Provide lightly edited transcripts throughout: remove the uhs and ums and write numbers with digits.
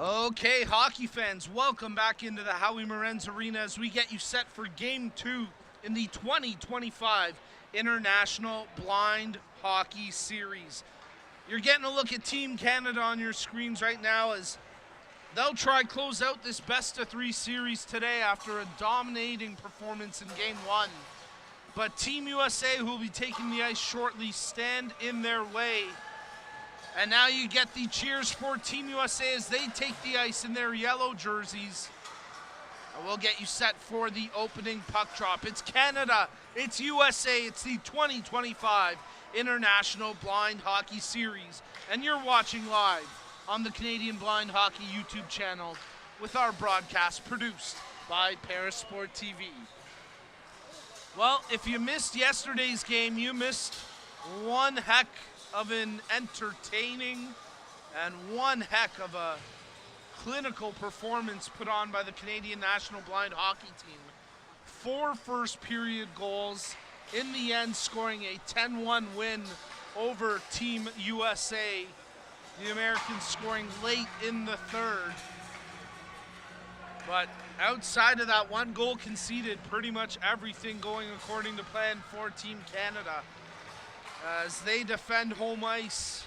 Okay, hockey fans, welcome back into the Howie Morenz Arena as we get you set for Game 2 in the 2025 International Blind Hockey Series. You're getting a look at Team Canada on your screens right now as they'll try close out this best-of-3 series today after a dominating performance in Game 1. But Team USA, who will be taking the ice shortly, stand in their way. And now you get the cheers for Team USA as they take the ice in their yellow jerseys. And we'll get you set for the opening puck drop. It's Canada, it's USA, it's the 2025 International Blind Hockey Series. And you're watching live on the Canadian Blind Hockey YouTube channel with our broadcast produced by Paris Sport TV. Well, if you missed yesterday's game, you missed one heck of an entertaining and one heck of a clinical performance put on by the Canadian National Blind Hockey Team. 4 first period goals, in the end scoring a 10-1 win over Team USA. The Americans scoring late in the third. But outside of that one goal conceded, pretty much everything going according to plan for Team Canada, as they defend home ice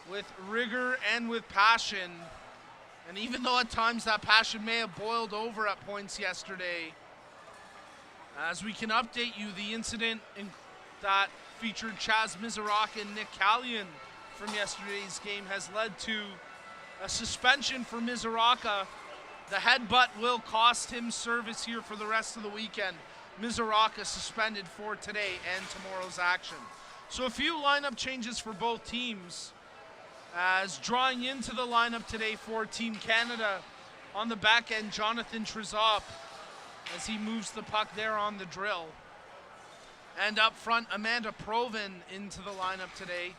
with rigor and with passion. And even though at times that passion may have boiled over at points yesterday, as we can update you, the incident that featured Chaz Mizaraka and Nick Callion from yesterday's game has led to a suspension for Mizaraka. The headbutt will cost him service here for the rest of the weekend. Mizaraka suspended for today and tomorrow's action. So a few lineup changes for both teams, as drawing into the lineup today for Team Canada on the back end, Jonathan Trizop, as he moves the puck there on the drill. And up front, Amanda Provin into the lineup today.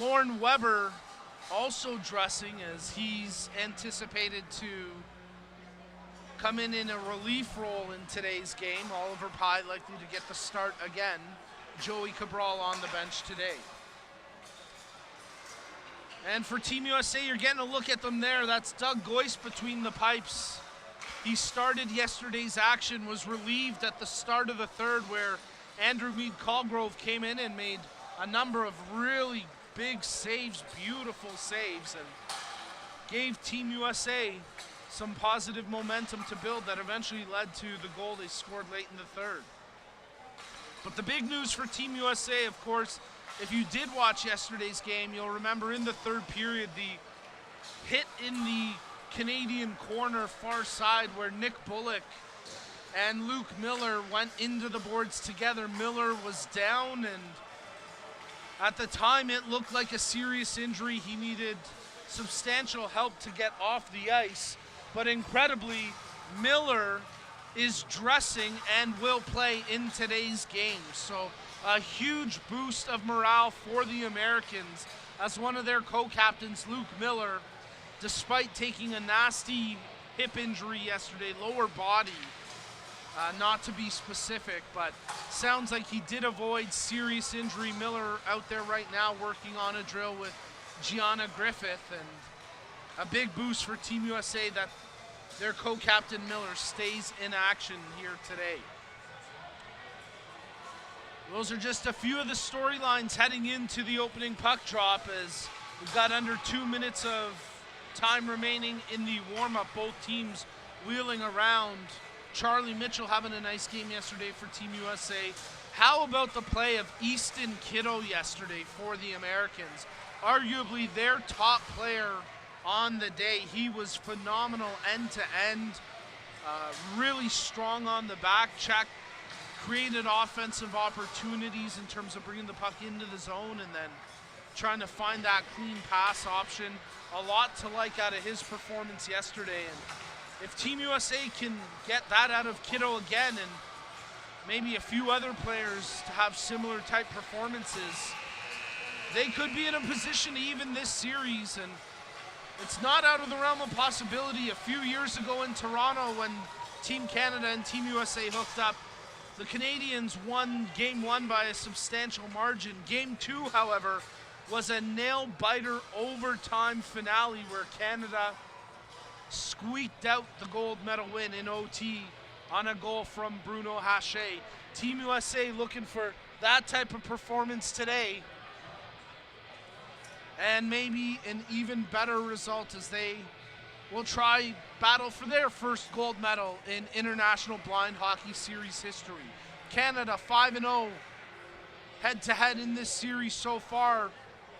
Lauren Weber also dressing as he's anticipated to come in a relief role in today's game. Oliver Pye likely to get the start again. Joey Cabral on the bench today. And for Team USA, you're getting a look at them there. That's Doug Goyce between the pipes. He started yesterday's action, was relieved at the start of the third, where Andrew Mead-Colgrove came in and made a number of really big saves, beautiful saves, and gave Team USA some positive momentum to build that eventually led to the goal they scored late in the third. But the big news for Team USA, of course, if you did watch yesterday's game, you'll remember in the third period the hit in the Canadian corner far side where Nick Bullock and Luke Miller went into the boards together. Miller was down, and at the time it looked like a serious injury. He needed substantial help to get off the ice. But incredibly, Miller is dressing and will play in today's game. So a huge boost of morale for the Americans, as one of their co-captains, Luke Miller, despite taking a nasty hip injury yesterday, lower body, not to be specific, but sounds like he did avoid serious injury. Miller out there right now working on a drill with Gianna Griffith, and a big boost for Team USA that their co-captain Miller stays in action here today. Those are just a few of the storylines heading into the opening puck drop, as we've got under 2 minutes of time remaining in the warm-up. Both teams wheeling around. Charlie Mitchell having a nice game yesterday for Team USA. How about the play of Easton Kiddo yesterday for the Americans? Arguably their top player on the day. He was phenomenal end to end, really strong on the back check, created offensive opportunities in terms of bringing the puck into the zone and then trying to find that clean pass option. A lot to like out of his performance yesterday, and if Team USA can get that out of Kiddo again, and maybe a few other players to have similar type performances, they could be in a position to even this series. And it's not out of the realm of possibility. A few years ago in Toronto, when Team Canada and Team USA hooked up, the Canadians won Game 1 by a substantial margin. Game 2, however, was a nail-biter overtime finale where Canada squeaked out the gold medal win in OT on a goal from Bruno Haché. Team USA looking for that type of performance today, and maybe an even better result as they will try battle for their first gold medal in International Blind Hockey Series history. Canada 5-0 head-to-head in this series so far.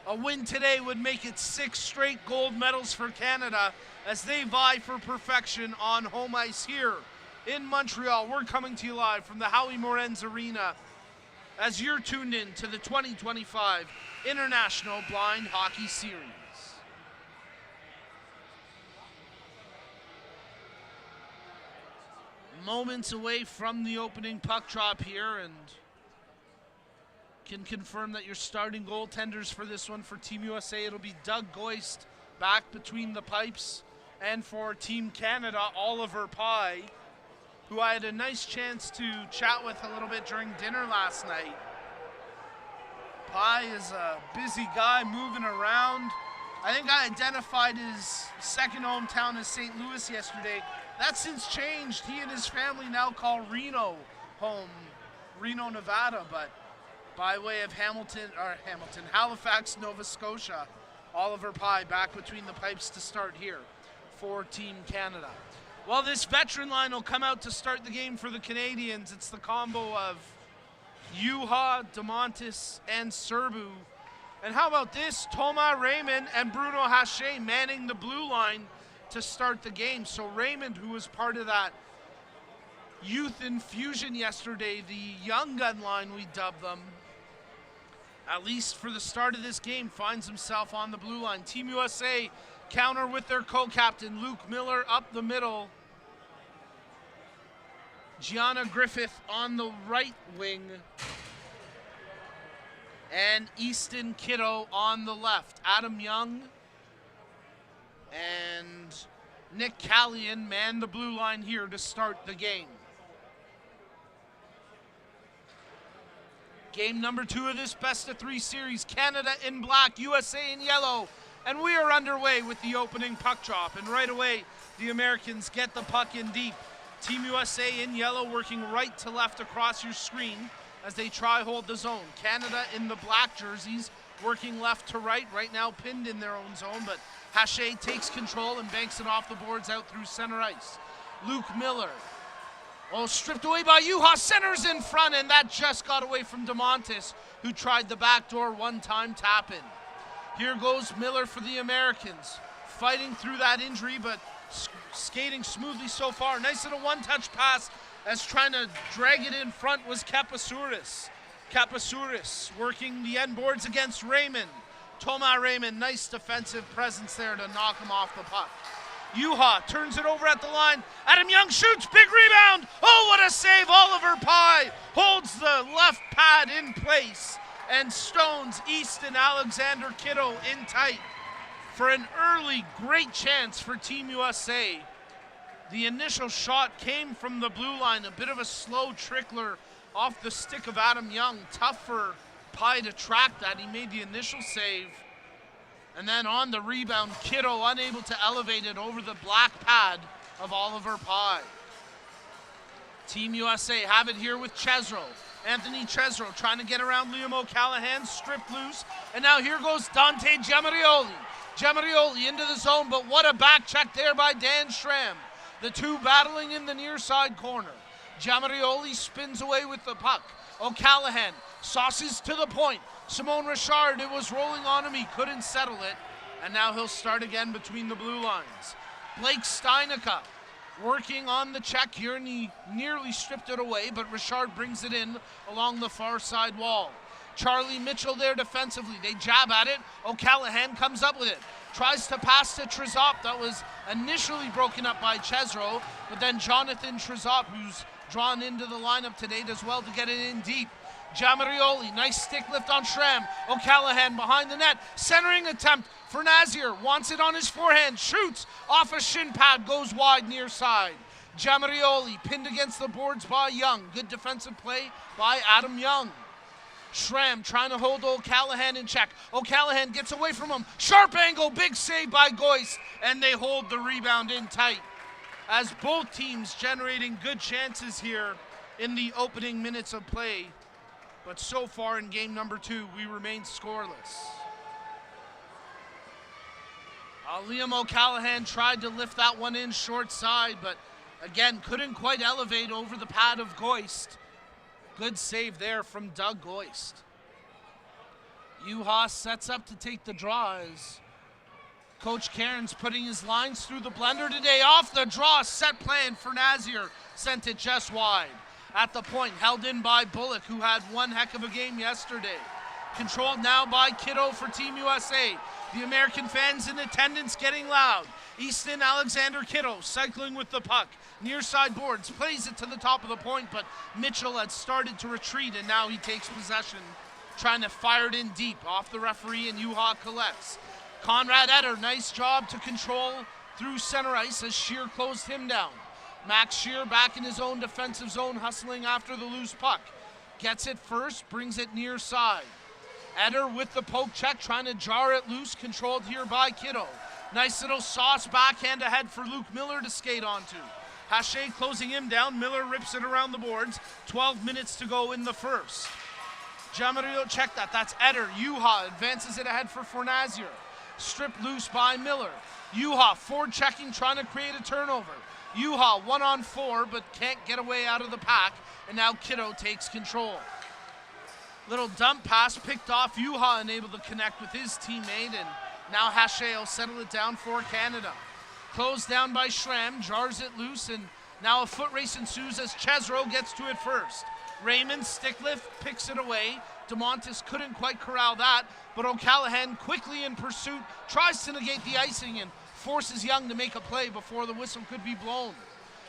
A win today would make it 6 straight gold medals for Canada as they vie for perfection on home ice here in Montreal. We're coming to you live from the Howie Morenz Arena as you're tuned in to the 2025 International Blind Hockey Series. Moments away from the opening puck drop here, and can confirm that your starting goaltenders for this one for Team USA, it'll be Doug Goist back between the pipes, and for Team Canada, Oliver Pye, who I had a nice chance to chat with a little bit during dinner last night. Pye is a busy guy moving around. I think I identified his second hometown as St. Louis yesterday. That's since changed. He and his family now call Reno home, Reno, Nevada, but by way of Halifax, Nova Scotia. Oliver Pye back between the pipes to start here for Team Canada. Well, this veteran line will come out to start the game for the Canadians. It's the combo of Juha, DeMontis, and Serbu. And how about this? Thomas Raymond and Bruno Haché manning the blue line to start the game. So Raymond, who was part of that youth infusion yesterday, the young gun line we dubbed them, at least for the start of this game, finds himself on the blue line. Team USA counter with their co-captain, Luke Miller, up the middle. Gianna Griffith on the right wing. And Easton Kiddo on the left. Adam Young and Nick Callion man the blue line here to start the game. Game number 2 of this best-of-3 series. Canada in black, USA in yellow. And we are underway with the opening puck drop. And right away, the Americans get the puck in deep. Team USA in yellow working right to left across your screen as they try hold the zone. Canada in the black jerseys working left to right now pinned in their own zone, but Haché takes control and banks it off the boards out through center ice. Luke Miller, stripped away by Juha, centers in front, and that just got away from DeMontis, who tried the backdoor one-time tap-in. Here goes Miller for the Americans, fighting through that injury, but skating smoothly so far. Nice little one-touch pass as trying to drag it in front was Kapasouris. Kapasouris working the end boards against Raymond. Thomas Raymond, nice defensive presence there to knock him off the puck. Juha turns it over at the line. Adam Young shoots, big rebound. Oh, what a save. Oliver Pye holds the left pad in place and stones Easton Alexander Kiddo in tight for an early great chance for Team USA. The initial shot came from the blue line, a bit of a slow trickler off the stick of Adam Young. Tough for Pye to track that. He made the initial save. And then on the rebound, Kiddo unable to elevate it over the black pad of Oliver Pye. Team USA have it here with Chesro. Anthony Chesro trying to get around Liam O'Callahan, stripped loose. And now here goes Dante Giamarioli. Giamarioli into the zone, but what a back check there by Dan Schramm. The two battling in the near side corner. Giamarioli spins away with the puck. O'Callahan sauces to the point. Simone Richard, it was rolling on him. He couldn't settle it. And now he'll start again between the blue lines. Blake Steinica working on the check here, and he nearly stripped it away, but Richard brings it in along the far side wall. Charlie Mitchell there defensively. They jab at it. O'Callahan comes up with it. Tries to pass to Trizop. That was initially broken up by Chesro, but then Jonathan Trizop, who's drawn into the lineup today, does well to get it in deep. Giamarioli, nice stick lift on Schramm. O'Callahan behind the net. Centering attempt for Nazir. Wants it on his forehand. Shoots off a shin pad. Goes wide near side. Giamarioli pinned against the boards by Young. Good defensive play by Adam Young. Schramm trying to hold O'Callaghan in check. O'Callaghan gets away from him. Sharp angle, big save by Goist, and they hold the rebound in tight. As both teams generating good chances here in the opening minutes of play. But so far in game number 2, we remain scoreless. Liam O'Callaghan tried to lift that one in short side, but again, couldn't quite elevate over the pad of Goist. Good save there from Doug Goist. Juha sets up to take the draw as Coach Cairns putting his lines through the blender today. Off the draw, set play, and Fernazier sent it just wide. At the point, held in by Bullock, who had one heck of a game yesterday. Controlled now by Kiddo for Team USA. The American fans in attendance getting loud. Easton Alexander Kiddo cycling with the puck. Near side boards, plays it to the top of the point, but Mitchell had started to retreat, and now he takes possession, trying to fire it in deep off the referee, and Juha collects. Conrad Eder, nice job to control through center ice as Scheer closed him down. Max Scheer back in his own defensive zone, hustling after the loose puck. Gets it first, brings it near side. Eder with the poke check, trying to jar it loose, controlled here by Kiddo. Nice little sauce backhand ahead for Luke Miller to skate onto. Hache closing him down, Miller rips it around the boards. 12 minutes to go in the first. Jamarillo, check that, that's Eder. Juha advances it ahead for Fornazier. Stripped loose by Miller. Juha forward checking, trying to create a turnover. Juha 1-on-4, but can't get away out of the pack, and now Kiddo takes control. Little dump pass picked off. Juha unable to connect with his teammate, and now Hache will settle it down for Canada. Closed down by Schramm, jars it loose, and now a foot race ensues as Chesro gets to it first. Raymond stick lift, picks it away. DeMontis couldn't quite corral that, but O'Callaghan quickly in pursuit, tries to negate the icing and forces Young to make a play before the whistle could be blown.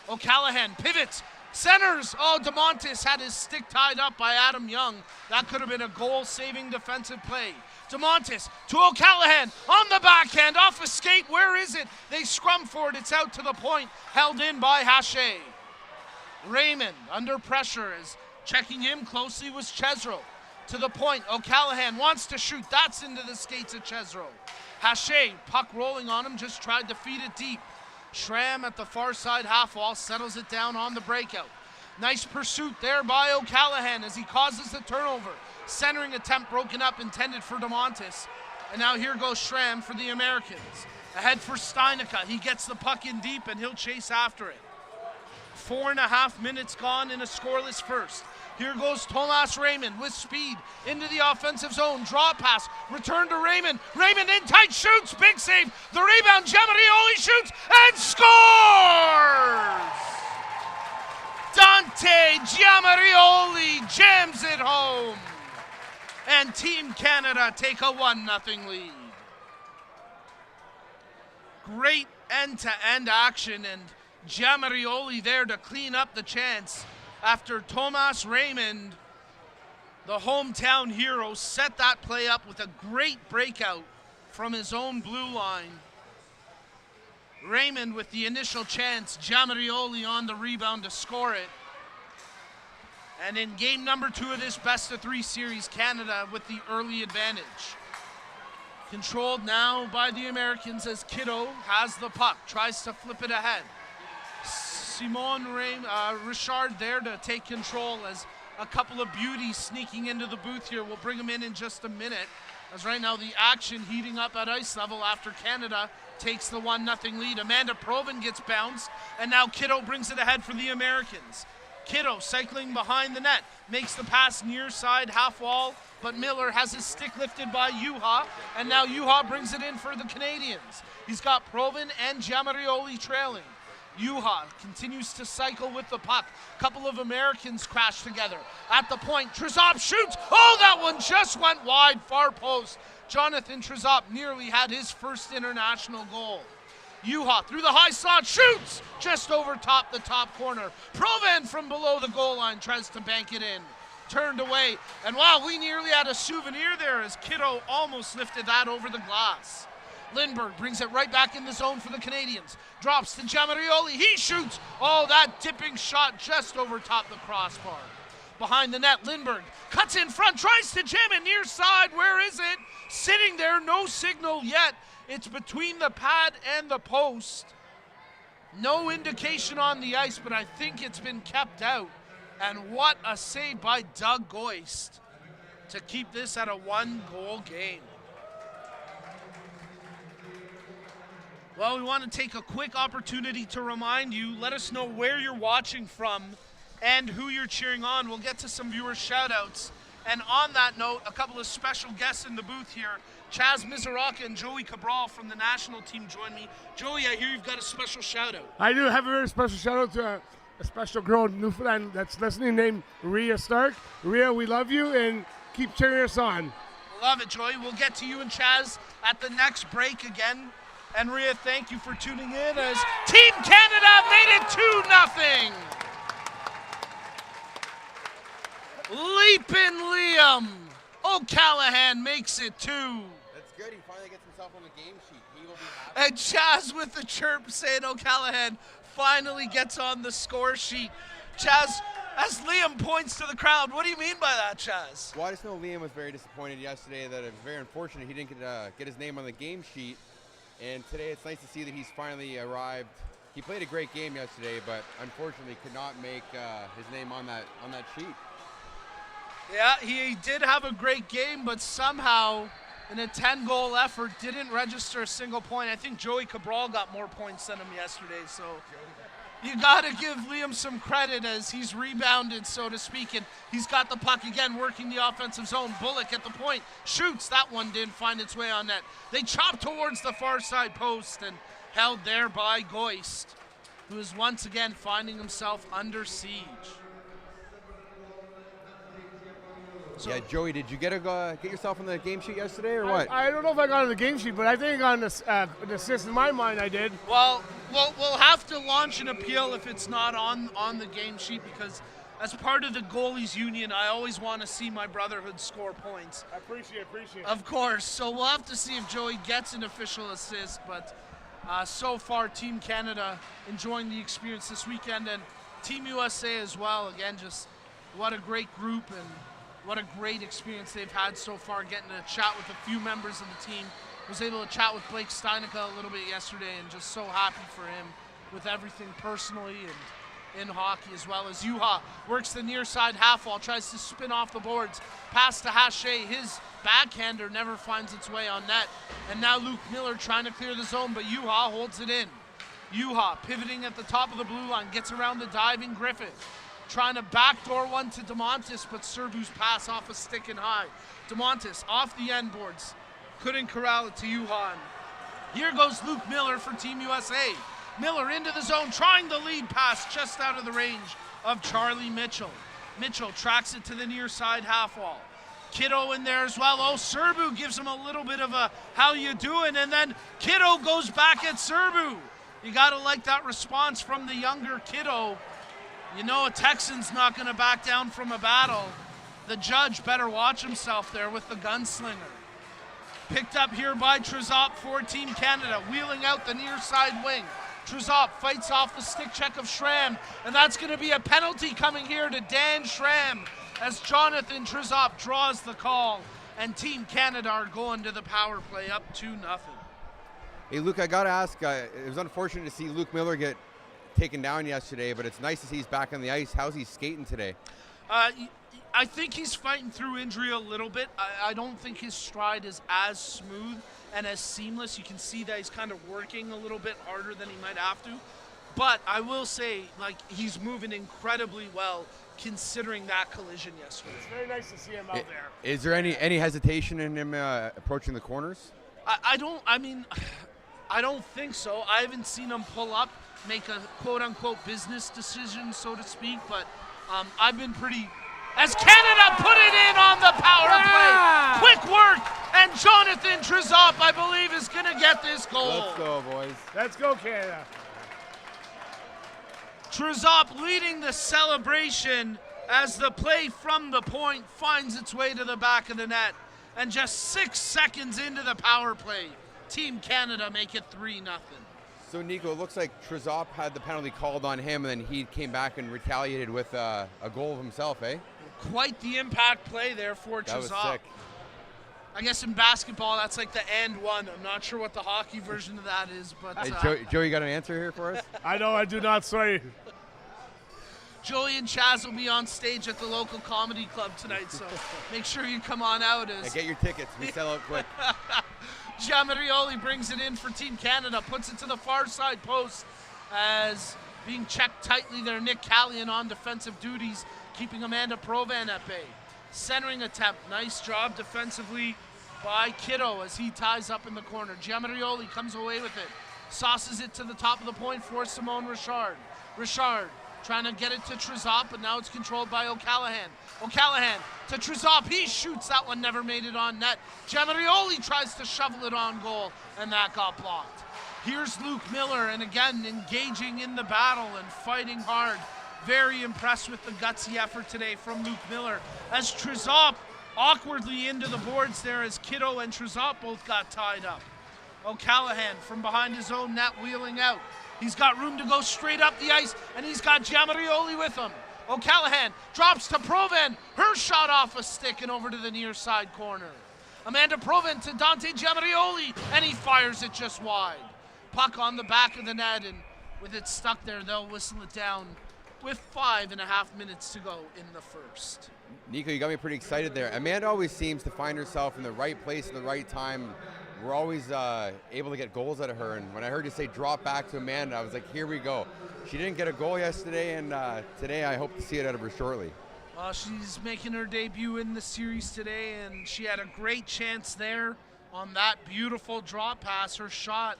O'Callaghan pivots, centers. Oh, DeMontis had his stick tied up by Adam Young. That could have been a goal-saving defensive play. DeMontis to O'Callaghan on the backhand, off a skate. Where is it? They scrum for it. It's out to the point, held in by Hache. Raymond under pressure as checking him closely was Chesro. To the point, O'Callaghan wants to shoot. That's into the skates of Chesro. Hache, puck rolling on him, just tried to feed it deep. Schramm at the far side half wall settles it down on the breakout. Nice pursuit there by O'Callaghan as he causes the turnover. Centering attempt broken up, intended for DeMontis. And now here goes Schramm for the Americans. Ahead for Steinica. He gets the puck in deep and he'll chase after it. 4.5 minutes gone in a scoreless first. Here goes Tomas Raymond with speed into the offensive zone. Draw pass, return to Raymond. Raymond in tight, shoots, big save. The rebound, Giamarioli shoots and scores! Dante Giamarioli jams it home. And Team Canada take a 1-0 lead. Great end-to-end action, and Giamarioli there to clean up the chance after Tomas Raymond, the hometown hero, set that play up with a great breakout from his own blue line. Raymond with the initial chance, Giamarioli on the rebound to score it. And in game number 2 of this best-of-3 series, Canada with the early advantage. Controlled now by the Americans as Kiddo has the puck, tries to flip it ahead. Simon Richard there to take control as a couple of beauties sneaking into the booth here. We'll bring them in just a minute, as right now the action heating up at ice level after Canada takes the 1-0 lead. Amanda Provin gets bounced, and now Kiddo brings it ahead for the Americans. Kiddo cycling behind the net, makes the pass near side half wall, but Miller has his stick lifted by Juha, and now Juha brings it in for the Canadians. He's got Provin and Giamarioli trailing. Juha continues to cycle with the puck. Couple of Americans crash together. At the point, Trizop shoots. Oh, that one just went wide, far post. Jonathan Trizop nearly had his first international goal. Juha through the high slot, shoots just over top the top corner. Provin from below the goal line tries to bank it in. Turned away, and wow, we nearly had a souvenir there as Kiddo almost lifted that over the glass. Lindbergh brings it right back in the zone for the Canadians. Drops to Giamarioli. He shoots. Oh, that dipping shot just over top the crossbar. behind the net. Lindbergh cuts in front, tries to jam it near side. Where is it? Sitting there, no signal yet. It's between the pad and the post. No indication on the ice, but I think it's been kept out. And what a save by Doug Goist to keep this at a 1-goal game. Well, we want to take a quick opportunity to remind you, let us know where you're watching from and who you're cheering on. We'll get to some viewer shout-outs. And on that note, a couple of special guests in the booth here. Chaz Mizoraka and Joey Cabral from the national team join me. Joey, I hear you've got a special shout-out. I do have a very special shout-out to a special girl in Newfoundland that's listening named Rhea Stark. Rhea, we love you, and keep cheering us on. Love it, Joey. We'll get to you and Chaz at the next break again. And Rhea, thank you for tuning in as Team Canada made it 2-0. Leapin' Liam O'Callahan makes it 2. That's good. He finally gets himself on the game sheet. He will be happy. And Chaz with the chirp saying O'Callahan finally gets on the score sheet. Chaz, as Liam points to the crowd, what do you mean by that, Chaz? Well, I just know Liam was very disappointed yesterday that it was very unfortunate he didn't get his name on the game sheet. And today it's nice to see that he's finally arrived. He played a great game yesterday, but unfortunately could not make his name on that sheet. Yeah, he did have a great game, but somehow in a 10-goal effort didn't register a single point. I think Joey Cabral got more points than him yesterday, so you got to give Liam some credit as he's rebounded, so to speak, and he's got the puck again, working the offensive zone. Bullock at the point, shoots. That one didn't find its way on net. They chop towards the far side post and held there by Goist, who is once again finding himself under siege. So, yeah, Joey, did you get yourself on the game sheet yesterday or what? I don't know if I got on the game sheet, but I think on an assist in my mind I did. Well, we'll have to launch an appeal if it's not on the game sheet, because as part of the goalies union, I always want to see my brotherhood score points. I appreciate it. Of course. So we'll have to see if Joey gets an official assist, but so far Team Canada enjoying the experience this weekend, and Team USA as well. Again, just what a great group and what a great experience they've had so far, getting to chat with a few members of the team. Was able to chat with Blake Steinica a little bit yesterday, and just so happy for him with everything personally and in hockey, as well as Juha works the near side half wall, tries to spin off the boards, pass to Hache. His backhander never finds its way on net. And now Luke Miller trying to clear the zone, but Juha holds it in. Juha pivoting at the top of the blue line, gets around the diving Griffith. Trying to backdoor one to DeMontis, but Serbu's pass off a stick and high. DeMontis off the end boards. Couldn't corral it to Juhan. Here goes Luke Miller for Team USA. Miller into the zone, trying the lead pass just out of the range of Charlie Mitchell. Mitchell tracks it to the near side half wall. Kiddo in there as well. Oh, Serbu gives him a little bit of a how you doing, and then Kiddo goes back at Serbu. You gotta like that response from the younger Kiddo. You know a Texan's not going to back down from a battle. The judge better watch himself there with the gunslinger. Picked up here by Trezop for Team Canada, wheeling out the near side wing. Trezop fights off the stick check of Schramm, and that's going to be a penalty coming here to Dan Schramm as Jonathan Trezop draws the call, and Team Canada are going to the power play up 2-0. Hey, Luke, I got to ask, it was unfortunate to see Luke Miller get taken down yesterday, but it's nice to see he's back on the ice. How's he skating today? I think he's fighting through injury a little bit. I don't think his stride is as smooth and as seamless. You can see that he's kind of working a little bit harder than he might have to. But I will say, like, he's moving incredibly well considering that collision yesterday. It's very nice to see him out there. Is there any hesitation in him approaching the corners? I don't think so. I haven't seen him pull up, make a quote-unquote business decision, so to speak, but I've been pretty... As Canada put it in on the power play. Quick work, and Jonathan Trezop, I believe, is going to get this goal. Let's go, boys. Let's go, Canada. Trezop leading the celebration as the play from the point finds its way to the back of the net. And just 6 seconds into the power play, Team Canada make it 3-0. So, Nico, it looks like Trezop had the penalty called on him, and then he came back and retaliated with a goal of himself, eh? Quite the impact play there for That was Chazot. sick. I guess in basketball, that's like the and one. I'm not sure what the hockey version of that is, but Hey, Joe, you got an answer here for us? I know, I do not, sorry. Joey and Chaz will be on stage at the local comedy club tonight, so make sure you come on out. Yeah, get your tickets. We sell out quick. Giammattoli brings it in for Team Canada, puts it to the far side post as being checked tightly there. Nick Callion on defensive duties, keeping Amanda Provan at bay. Centering attempt, nice job defensively by Kiddo as he ties up in the corner. Giammattoli comes away with it, sauces it to the top of the point for Simone Richard. Richard trying to get it to Trezop, but now it's controlled by O'Callaghan. O'Callaghan to Trezop, he shoots, that one never made it on net. Giammattoli tries to shovel it on goal, and that got blocked. Here's Luke Miller, and again, engaging in the battle and fighting hard. Very impressed with the gutsy effort today from Luke Miller. As Trezop awkwardly into the boards there as Kiddo and Trezop both got tied up. O'Callaghan from behind his own net wheeling out. He's got room to go straight up the ice, and he's got Giammattoli with him. O'Callaghan drops to Provan. Her shot off a stick and over to the near side corner. Amanda Provan to Dante Giammattoli, and he fires it just wide. Puck on the back of the net, and with it stuck there, they'll whistle it down with 5.5 minutes to go in the first. Nico, you got me pretty excited there. Amanda always seems to find herself in the right place at the right time. We're always able to get goals out of her, and when I heard you say drop back to Amanda, I was like, here we go. She didn't get a goal yesterday, and today I hope to see it out of her shortly. Well, she's making her debut in the series today, and she had a great chance there on that beautiful drop pass. Her shot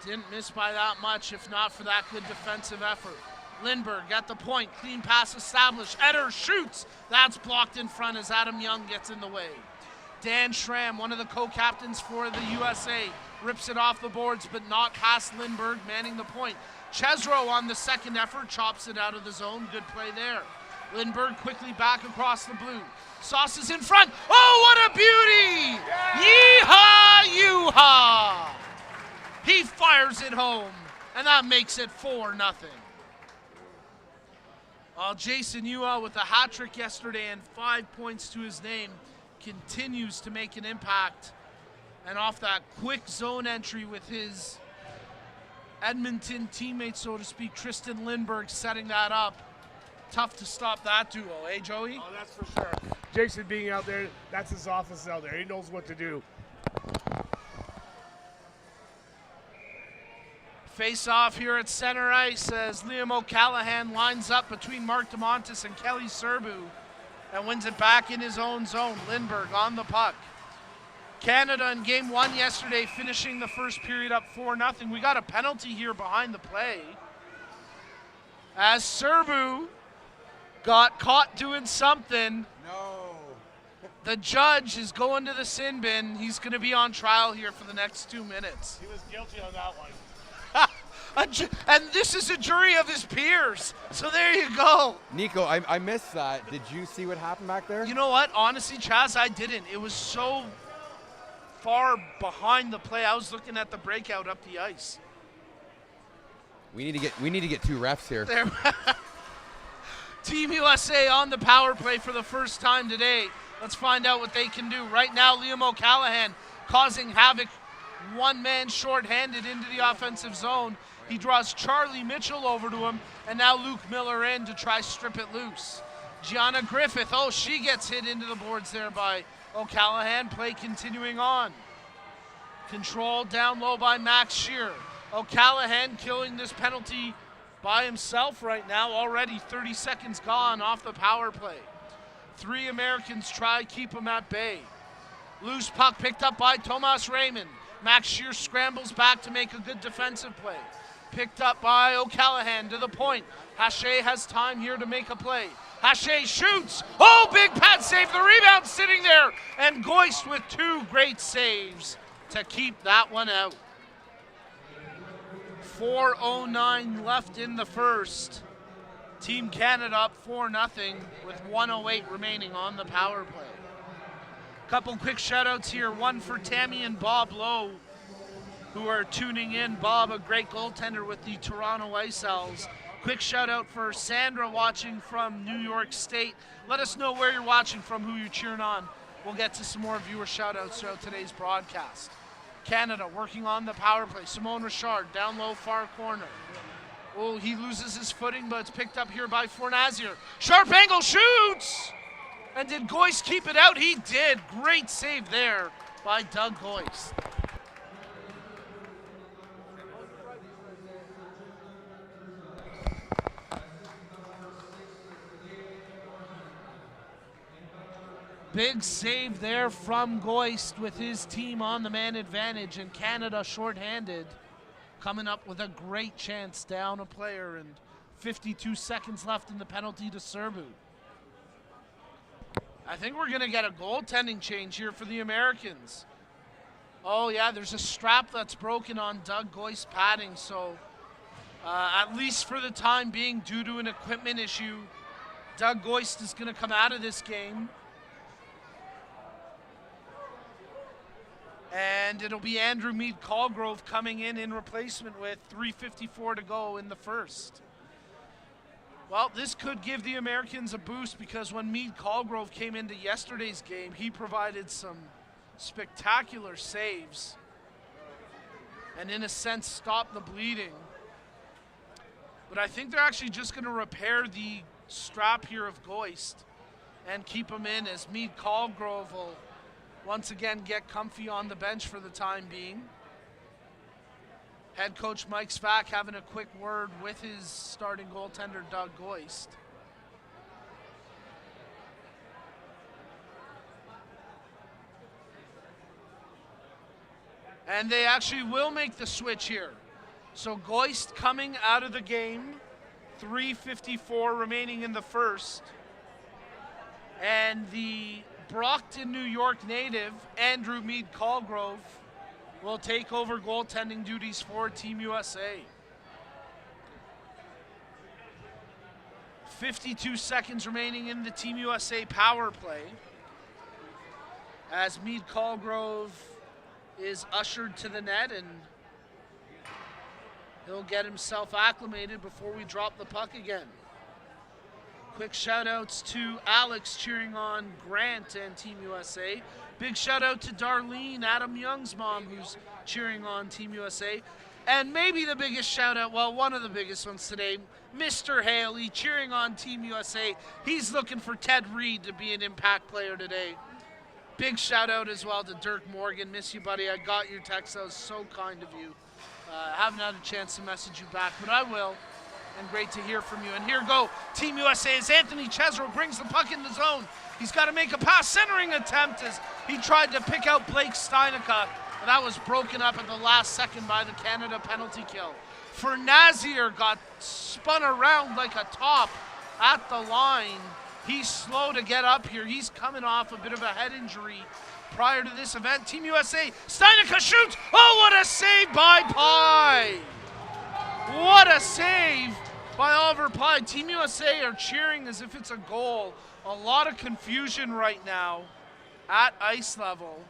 didn't miss by that much, if not for that good defensive effort. Lindbergh at the point, clean pass established. Eder shoots. That's blocked in front as Adam Young gets in the way. Dan Schramm, one of the co-captains for the USA, rips it off the boards, but not past Lindbergh, manning the point. Chesro on the second effort, chops it out of the zone. Good play there. Lindbergh quickly back across the blue. Sauces in front. Oh, what a beauty! Yeehaw, yoo-haw! He fires it home, and that makes it 4-0. Jason Ua with a hat trick yesterday and 5 points to his name continues to make an impact. And off that quick zone entry with his Edmonton teammate, so to speak, Tristan Lindbergh setting that up. Tough to stop that duo, eh, Joey? Oh, that's for sure. Jason being out there, that's his office out there. He knows what to do. Face off here at center ice as Liam O'Callaghan lines up between Mark DeMontis and Kelly Serbu and wins it back in his own zone. Lindbergh on the puck. Canada in game one yesterday finishing the first period up 4-0. We got a penalty here behind the play as Serbu got caught doing something. No. The judge is going to the sin bin. He's going to be on trial here for the next 2 minutes. He was guilty on that one. And this is a jury of his peers. So there you go. Nico, I missed that. Did you see what happened back there? You know what? Honestly, Chaz, I didn't. It was so far behind the play. I was looking at the breakout up the ice. We need to get 2 refs here. There. Team USA on the power play for the first time today. Let's find out what they can do. Right now, Liam O'Callaghan causing havoc. One man short-handed into the offensive zone. He draws Charlie Mitchell over to him, and now Luke Miller in to try strip it loose. Gianna Griffith, oh, she gets hit into the boards there by O'Callaghan. Play continuing on. Controlled down low by Max Shear. O'Callaghan killing this penalty by himself right now. Already 30 seconds gone off the power play. 3 Americans try keep him at bay. Loose puck picked up by Tomas Raymond. Max Shear scrambles back to make a good defensive play. Picked up by O'Callaghan to the point. Hache has time here to make a play. Hache shoots. Oh, big pad save. The rebound sitting there. And Goist with 2 great saves to keep that one out. 4:09 left in the first. Team Canada up 4-0 with 1:08 remaining on the power play. Couple quick shout-outs here. One for Tammy and Bob Lowe, who are tuning in. Bob, a great goaltender with the Toronto Ice Owls, Quick shout out for Sandra watching from New York State. Let us know where you're watching from, who you're cheering on. We'll get to some more viewer shout outs throughout today's broadcast. Canada working on the power play. Simone Richard down low far corner. Oh, he loses his footing, but it's picked up here by Fornazier. Sharp angle shoots! And did Goist keep it out? He did. Great save there by Doug Goist. Big save there from Goist with his team on the man advantage, and Canada shorthanded, coming up with a great chance down a player, and 52 seconds left in the penalty to Serbu. I think we're going to get a goaltending change here for the Americans. Oh yeah, there's a strap that's broken on Doug Goist's padding, so at least for the time being, due to an equipment issue, Doug Goist is going to come out of this game. And it'll be Andrew Mead Colgrove coming in replacement with 3:54 to go in the first. Well, this could give the Americans a boost, because when Mead Colgrove came into yesterday's game, he provided some spectacular saves and in a sense stopped the bleeding. But I think they're actually just going to repair the strap here of Goist and keep him in, as Mead Colgrove will once again get comfy on the bench for the time being. Head coach Mike Svak having a quick word with his starting goaltender Doug Goist. And they actually will make the switch here. So Goist coming out of the game, 3:54 remaining in the first. And the Brockton, New York native, Andrew Mead Colgrove, will take over goaltending duties for Team USA. 52 seconds remaining in the Team USA power play, as Mead Colgrove is ushered to the net, and he'll get himself acclimated before we drop the puck again. Quick shout outs to Alex cheering on Grant and Team USA. Big shout out to Darlene, Adam Young's mom, who's cheering on Team USA. And maybe the biggest shout out, well, one of the biggest ones today, Mr. Haley cheering on Team USA. He's looking for Ted Reed to be an impact player today. Big shout out as well to Dirk Morgan. Miss you, buddy. I got your text. That was so kind of you. Haven't had a chance to message you back, but I will. And great to hear from you. And here go Team USA as Anthony Chesro brings the puck in the zone. He's got to make a pass centering attempt as he tried to pick out Blake Steinica, but that was broken up at the last second by the Canada penalty kill. Fornazier got spun around like a top at the line. He's slow to get up here. He's coming off a bit of a head injury prior to this event. Team USA, Steinica shoots. Oh, what a save by Pye. What a save by Oliver Pye. Team USA are cheering as if it's a goal. A lot of confusion right now at ice level,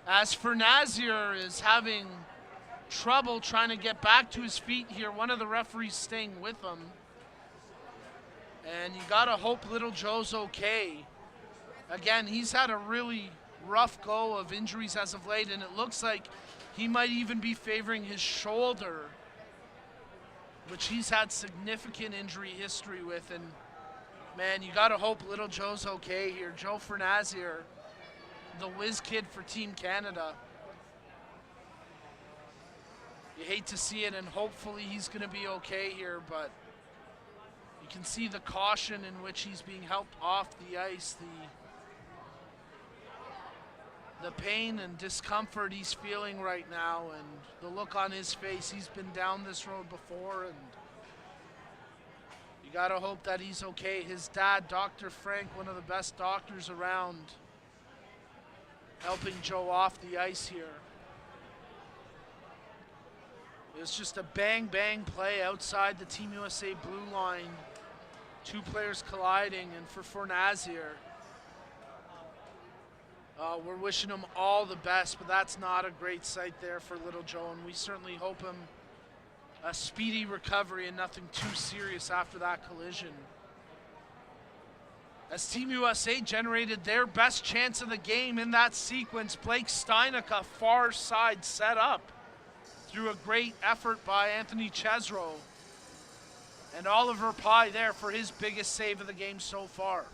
as Fornazier is having trouble trying to get back to his feet here. One of the referees staying with him. And you gotta hope Little Joe's okay. Again, he's had a really rough go of injuries as of late, and it looks like he might even be favoring his shoulder, which he's had significant injury history with. And man, you gotta hope Little Joe's okay here. Joe Fornazier, the whiz kid for Team Canada. You hate to see it, and hopefully he's gonna be okay here, but you can see the caution in which he's being helped off the ice, the pain and discomfort he's feeling right now, and the look on his face. He's been down this road before, and you gotta hope that he's okay. His dad, Dr. Frank, one of the best doctors around, helping Joe off the ice here. It was just a bang-bang play outside the Team USA blue line. Two players colliding, and for Fornazier, we're wishing him all the best, but that's not a great sight there for Little Joe, and we certainly hope him a speedy recovery and nothing too serious after that collision. As Team USA generated their best chance of the game in that sequence, Blake Steinica, far side set up through a great effort by Anthony Chesro. And Oliver Pye there for his biggest save of the game so far.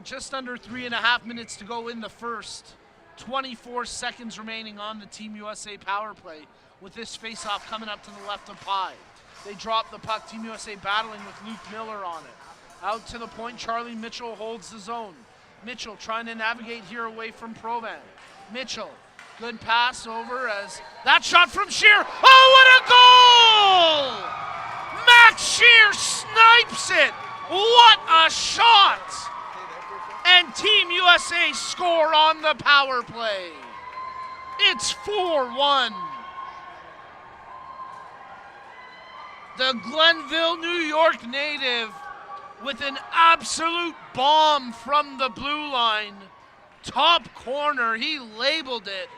Just under 3.5 minutes to go in the first. 24 seconds remaining on the Team USA power play with this face-off coming up to the left of Pye. They drop the puck, Team USA battling with Luke Miller on it. Out to the point, Charlie Mitchell holds the zone. Mitchell trying to navigate here away from Provan. Mitchell, good pass over as that shot from Shear. Oh, what a goal! Max Shear snipes it. What a shot! And Team USA score on the power play. It's 4-1. The Glenville, New York native with an absolute bomb from the blue line. Top corner, he labeled it.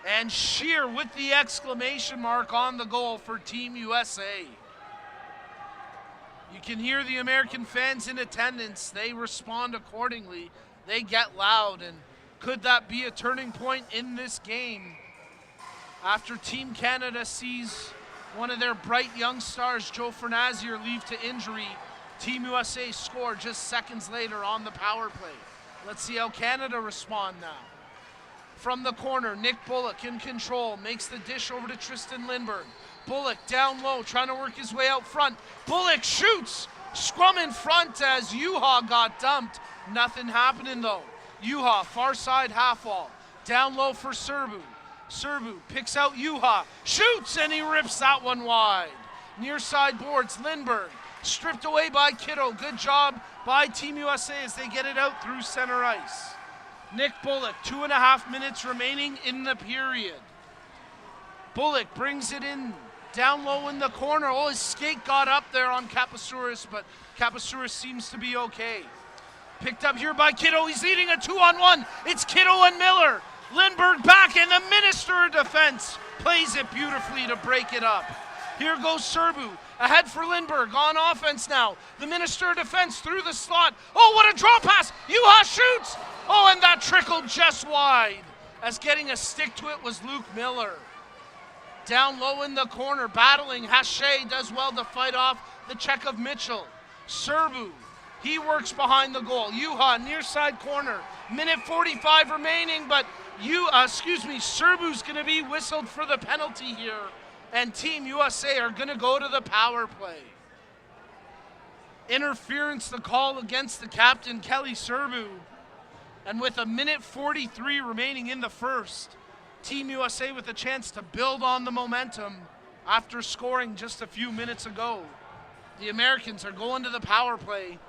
And Shear with the exclamation mark on the goal for Team USA. You can hear the American fans in attendance. They respond accordingly. They get loud. And could that be a turning point in this game? After Team Canada sees one of their bright young stars, Joe Fernazier, leave to injury, Team USA score just seconds later on the power play. Let's see how Canada respond now. From the corner, Nick Bullock in control, makes the dish over to Tristan Lindbergh. Bullock down low, trying to work his way out front. Bullock shoots! Scrum in front as Yuha got dumped. Nothing happening though. Yuha, far side half wall. Down low for Serbu. Serbu picks out Yuha, shoots, and he rips that one wide. Near side boards, Lindbergh. Stripped away by Kiddo. Good job by Team USA as they get it out through center ice. Nick Bullock, 2.5 minutes remaining in the period. Bullock brings it in, down low in the corner. Oh, his skate got up there on Kapasouris, but Kapasouris seems to be okay. Picked up here by Kiddo. He's leading a 2-on-1. It's Kiddo and Miller. Lindbergh back, and the Minister of Defense plays it beautifully to break it up. Here goes Serbu. Ahead for Lindbergh on offense now. The Minister of Defense through the slot. Oh, what a draw pass. Yuha shoots. Oh, and that trickled just wide. As getting a stick to it was Luke Miller. Down low in the corner, battling. Hache does well to fight off the check of Mitchell. Serbu, he works behind the goal. Yuha, near side corner. Minute 45 remaining, but Serbu's going to be whistled for the penalty here. And Team USA are going to go to the power play. Interference, the call against the captain, Kelly Serbu. And with a minute 43 remaining in the first, Team USA with a chance to build on the momentum after scoring just a few minutes ago. The Americans are going to the power play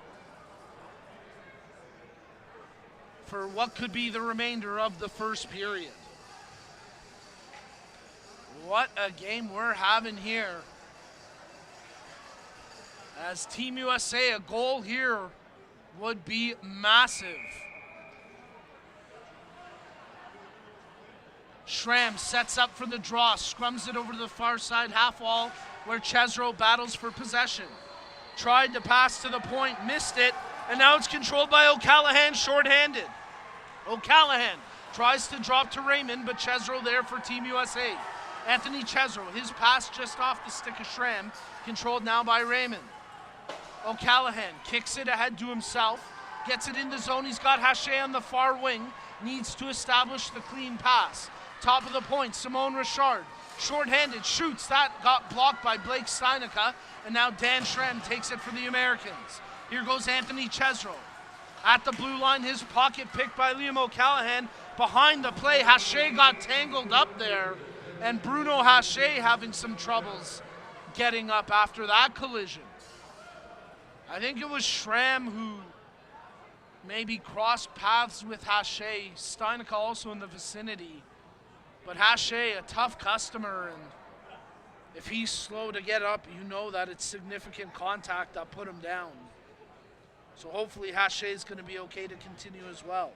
for what could be the remainder of the first period. What a game we're having here. As Team USA, a goal here would be massive. Schramm sets up for the draw, scrums it over to the far side half wall where Chesro battles for possession. Tried to pass to the point, missed it, and now it's controlled by O'Callahan, shorthanded. O'Callahan tries to drop to Raymond, but Chesro there for Team USA. Anthony Chesro, his pass just off the stick of Schramm, controlled now by Raymond. O'Callahan kicks it ahead to himself, gets it in the zone. He's got Hache on the far wing, needs to establish the clean pass. Top of the point, Simone Richard, shorthanded, shoots. That got blocked by Blake Steinica, and now Dan Schramm takes it for the Americans. Here goes Anthony Chesro. At the blue line, his pocket picked by Liam O'Callahan. Behind the play, Hache got tangled up there, and Bruno Hache having some troubles getting up after that collision. I think it was Schramm who maybe crossed paths with Hache. Steinica also in the vicinity. But Hache, a tough customer, and if he's slow to get up, you know that it's significant contact that put him down. So hopefully Hache is going to be okay to continue as well.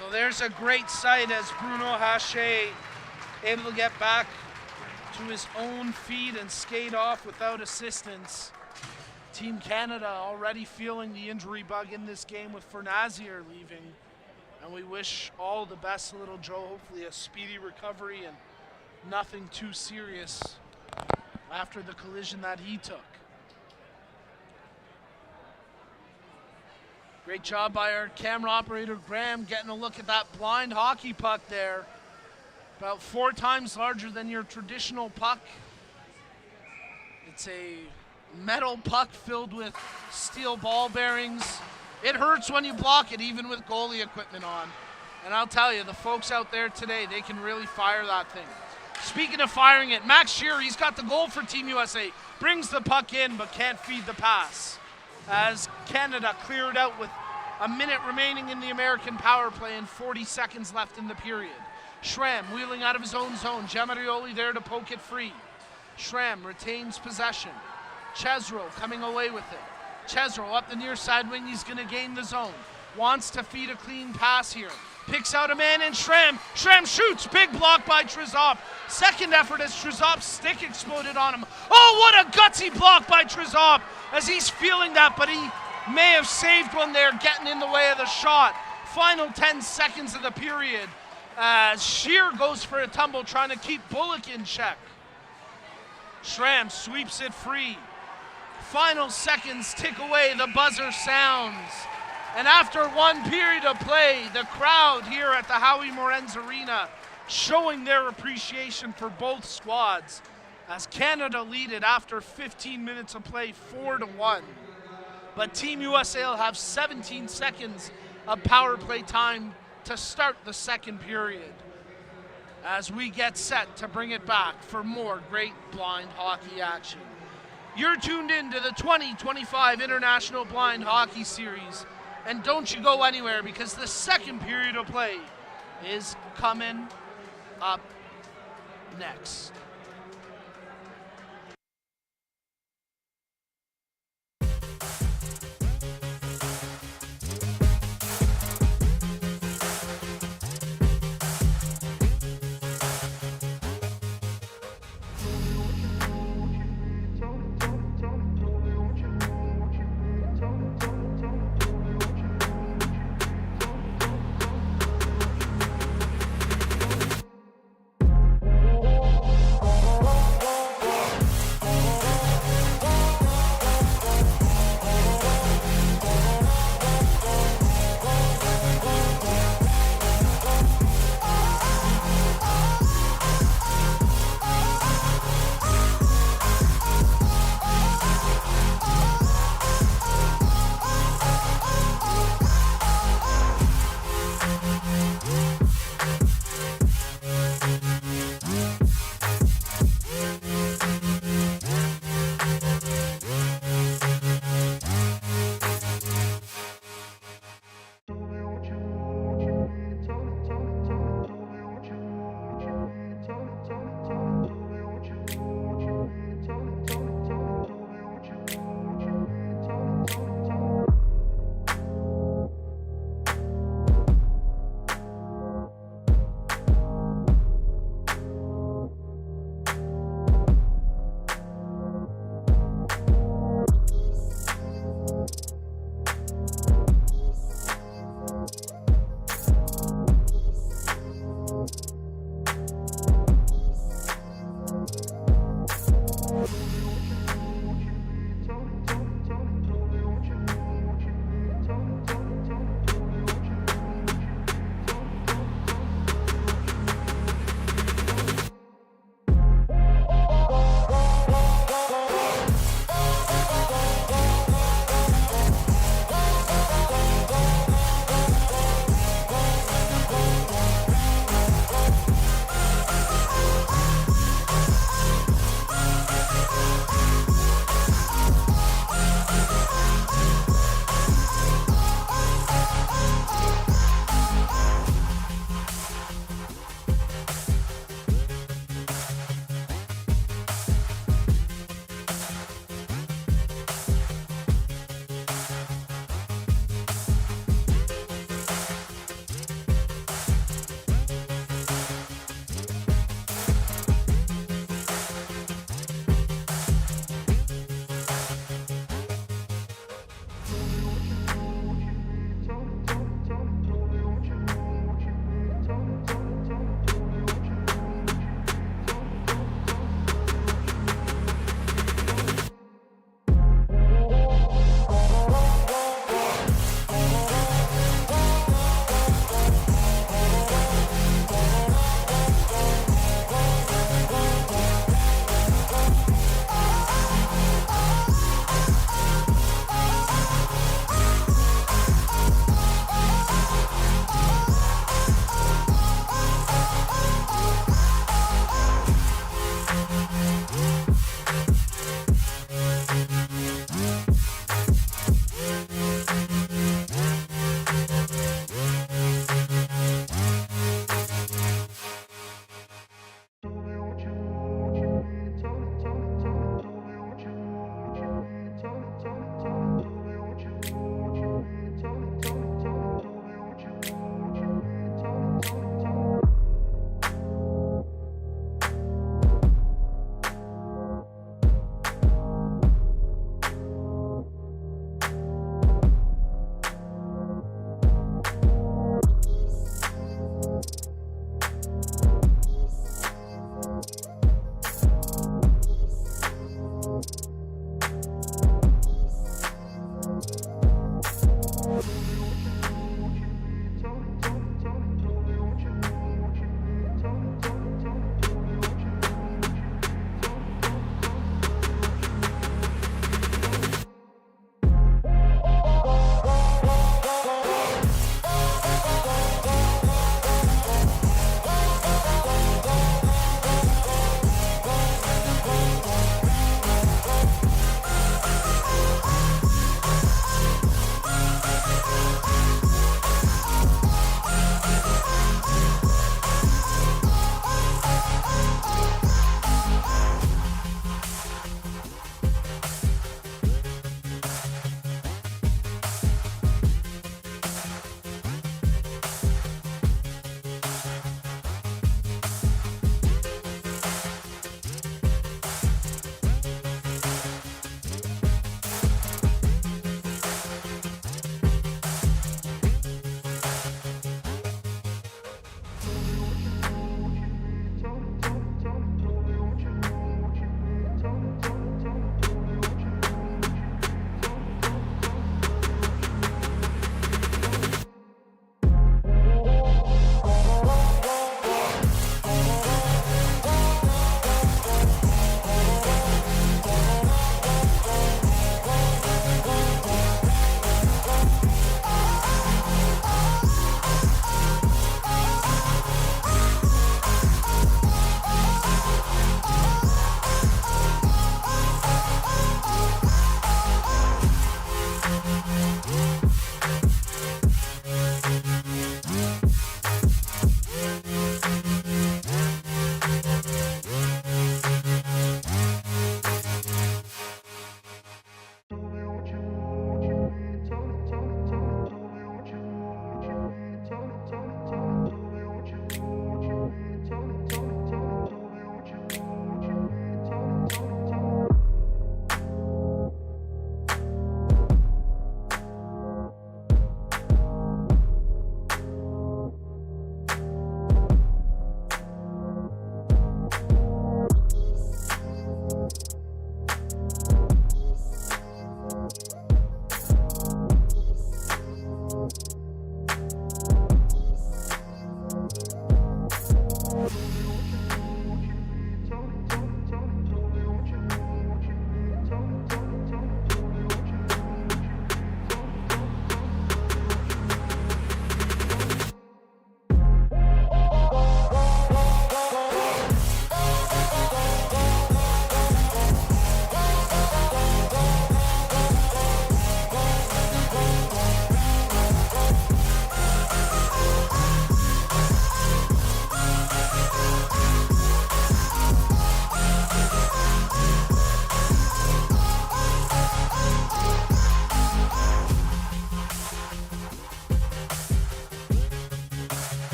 So there's a great sight as Bruno Haché able to get back to his own feet and skate off without assistance. Team Canada already feeling the injury bug in this game with Fernazier leaving. And we wish all the best to little Joe. Hopefully a speedy recovery and nothing too serious after the collision that he took. Great job by our camera operator, Graham, getting a look at that blind hockey puck there. About 4 times larger than your traditional puck. It's a metal puck filled with steel ball bearings. It hurts when you block it, even with goalie equipment on. And I'll tell you, the folks out there today, they can really fire that thing. Speaking of firing it, Max Shearer, he's got the goal for Team USA. Brings the puck in, but can't feed the pass. As Canada cleared out with a minute remaining in the American power play and 40 seconds left in the period. Schramm wheeling out of his own zone. Giamarioli there to poke it free. Schramm retains possession. Chesro coming away with it. Chesro up the near side wing. He's going to gain the zone. Wants to feed a clean pass here. Picks out a man in Schramm. Schramm shoots. Big block by Trizop. Second effort as Trizop's stick exploded on him. Oh, what a gutsy block by Trizop as he's feeling that, but he may have saved one there, getting in the way of the shot. Final 10 seconds of the period as Shear goes for a tumble, trying to keep Bullock in check. Schramm sweeps it free. Final seconds tick away, the buzzer sounds. And after 1 period of play, the crowd here at the Howie Morenz Arena showing their appreciation for both squads as Canada lead it after 15 minutes of play 4-1. But Team USA will have 17 seconds of power play time to start the second period as we get set to bring it back for more great blind hockey action. You're tuned in to the 2025 International Blind Hockey Series, and don't you go anywhere because the second period of play is coming up next.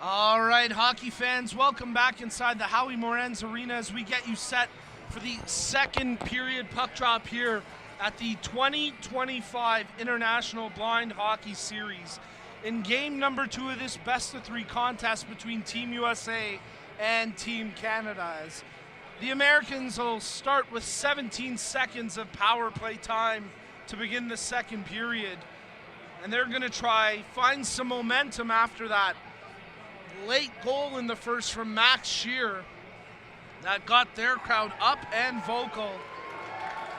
All right, hockey fans, welcome back inside the Howie Morenz Arena as we get you set for the second period puck drop here at the 2025 International Blind Hockey Series. In game number 2 of this best-of-3 contest between Team USA and Team Canada. As the Americans will start with 17 seconds of power play time to begin the second period. And they're going to try find some momentum after that late goal in the first from Max Scheer that got their crowd up and vocal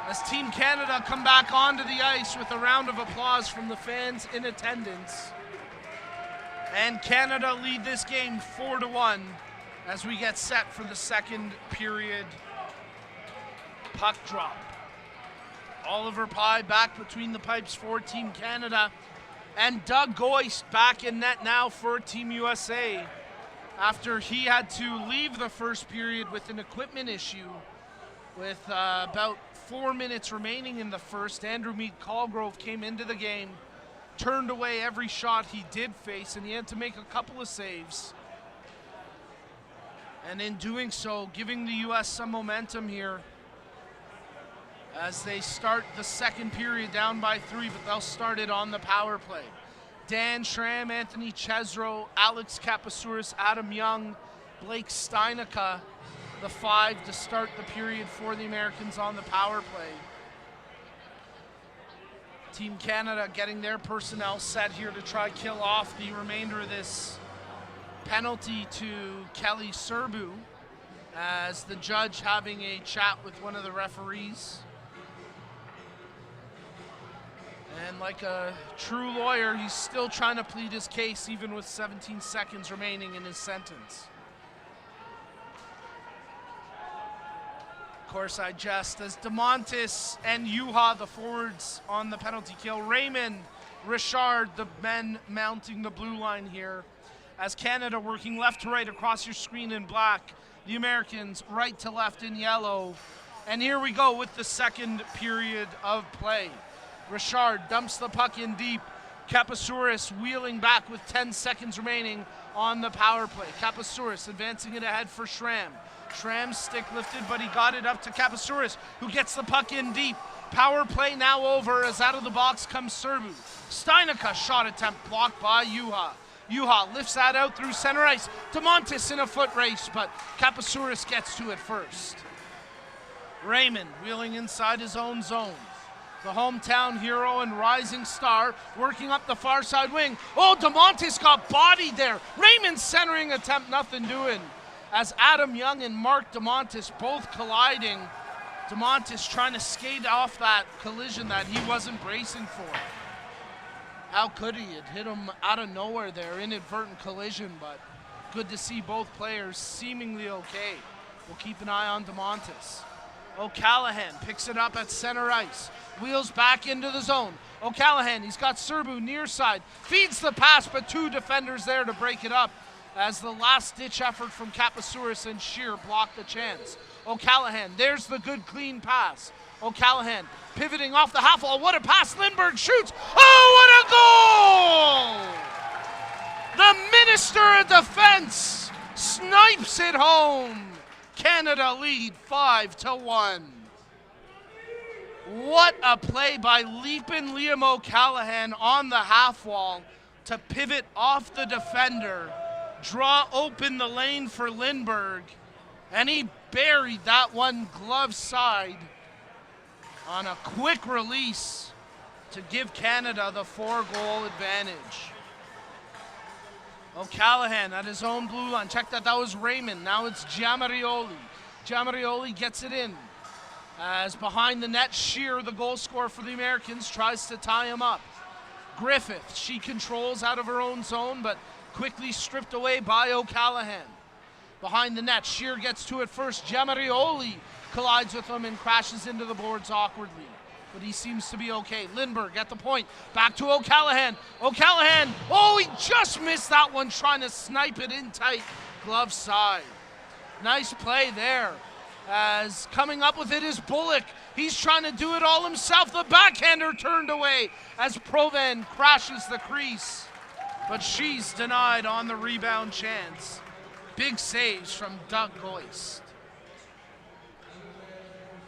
as Team Canada come back onto the ice with a round of applause from the fans in attendance. And Canada lead this game 4-1 as we get set for the second period puck drop. Oliver Pye back between the pipes for Team Canada. And Doug Goist back in net now for Team USA after he had to leave the first period with an equipment issue. With about 4 minutes remaining in the first, Andrew Mead-Colgrove came into the game, turned away every shot he did face, and he had to make a couple of saves. And in doing so, giving the U.S. some momentum here as they start the second period down by 3, but they'll start it on the power play. Dan Schramm, Anthony Chesro, Alex Kapasouris, Adam Young, Blake Steinica, the 5 to start the period for the Americans on the power play. Team Canada getting their personnel set here to try kill off the remainder of this penalty to Kelly Serbu, as the judge having a chat with one of the referees. And like a true lawyer, he's still trying to plead his case even with 17 seconds remaining in his sentence. Of course, I jest as DeMontis and Juha, the forwards on the penalty kill. Raymond, Richard, the men mounting the blue line here. As Canada working left to right across your screen in black. The Americans right to left in yellow. And here we go with the second period of play. Richard dumps the puck in deep. Kapasouris wheeling back with 10 seconds remaining on the power play. Kapasouris advancing it ahead for Schramm. Schramm's stick lifted, but he got it up to Kapasouris, who gets the puck in deep. Power play now over as out of the box comes Serbu. Steinica shot attempt blocked by Juha. Juha lifts that out through center ice. DeMontis in a foot race, but Kapasouris gets to it first. Raymond wheeling inside his own zone. The hometown hero and rising star working up the far side wing. Oh, DeMontis got bodied there. Raymond's centering attempt, nothing doing. As Adam Young and Mark DeMontis both colliding. DeMontis trying to skate off that collision that he wasn't bracing for. How could he? It hit him out of nowhere there, inadvertent collision, but good to see both players seemingly okay. We'll keep an eye on DeMontis. O'Callahan picks it up at center ice. Wheels back into the zone. O'Callahan, he's got Serbu near side. Feeds the pass, but 2 defenders there to break it up as the last-ditch effort from Kapasouris and Scheer blocked the chance. O'Callahan, there's the good clean pass. O'Callahan pivoting off the half wall. What a pass. Lindbergh shoots. Oh, what a goal! The Minister of Defense snipes it home. Canada lead 5-1. What a play by leaping Liam O'Callahan on the half wall to pivot off the defender, draw open the lane for Lindbergh, and he buried that one glove side on a quick release to give Canada the 4-goal advantage. O'Callahan at his own blue line. Check that, that was Raymond. Now it's Giamarioli. Giamarioli gets it in. As behind the net, Scheer, the goal scorer for the Americans, tries to tie him up. Griffith, she controls out of her own zone, but quickly stripped away by O'Callahan. Behind the net, Scheer gets to it first. Giamarioli collides with him and crashes into the boards awkwardly. But he seems to be okay. Lindbergh at the point. Back to O'Callahan. O'Callahan, oh, he just missed that one trying to snipe it in tight. Glove side. Nice play there. As coming up with it is Bullock. He's trying to do it all himself. The backhander turned away as Proven crashes the crease. but she's denied on the rebound chance. Big saves from Doug Goist.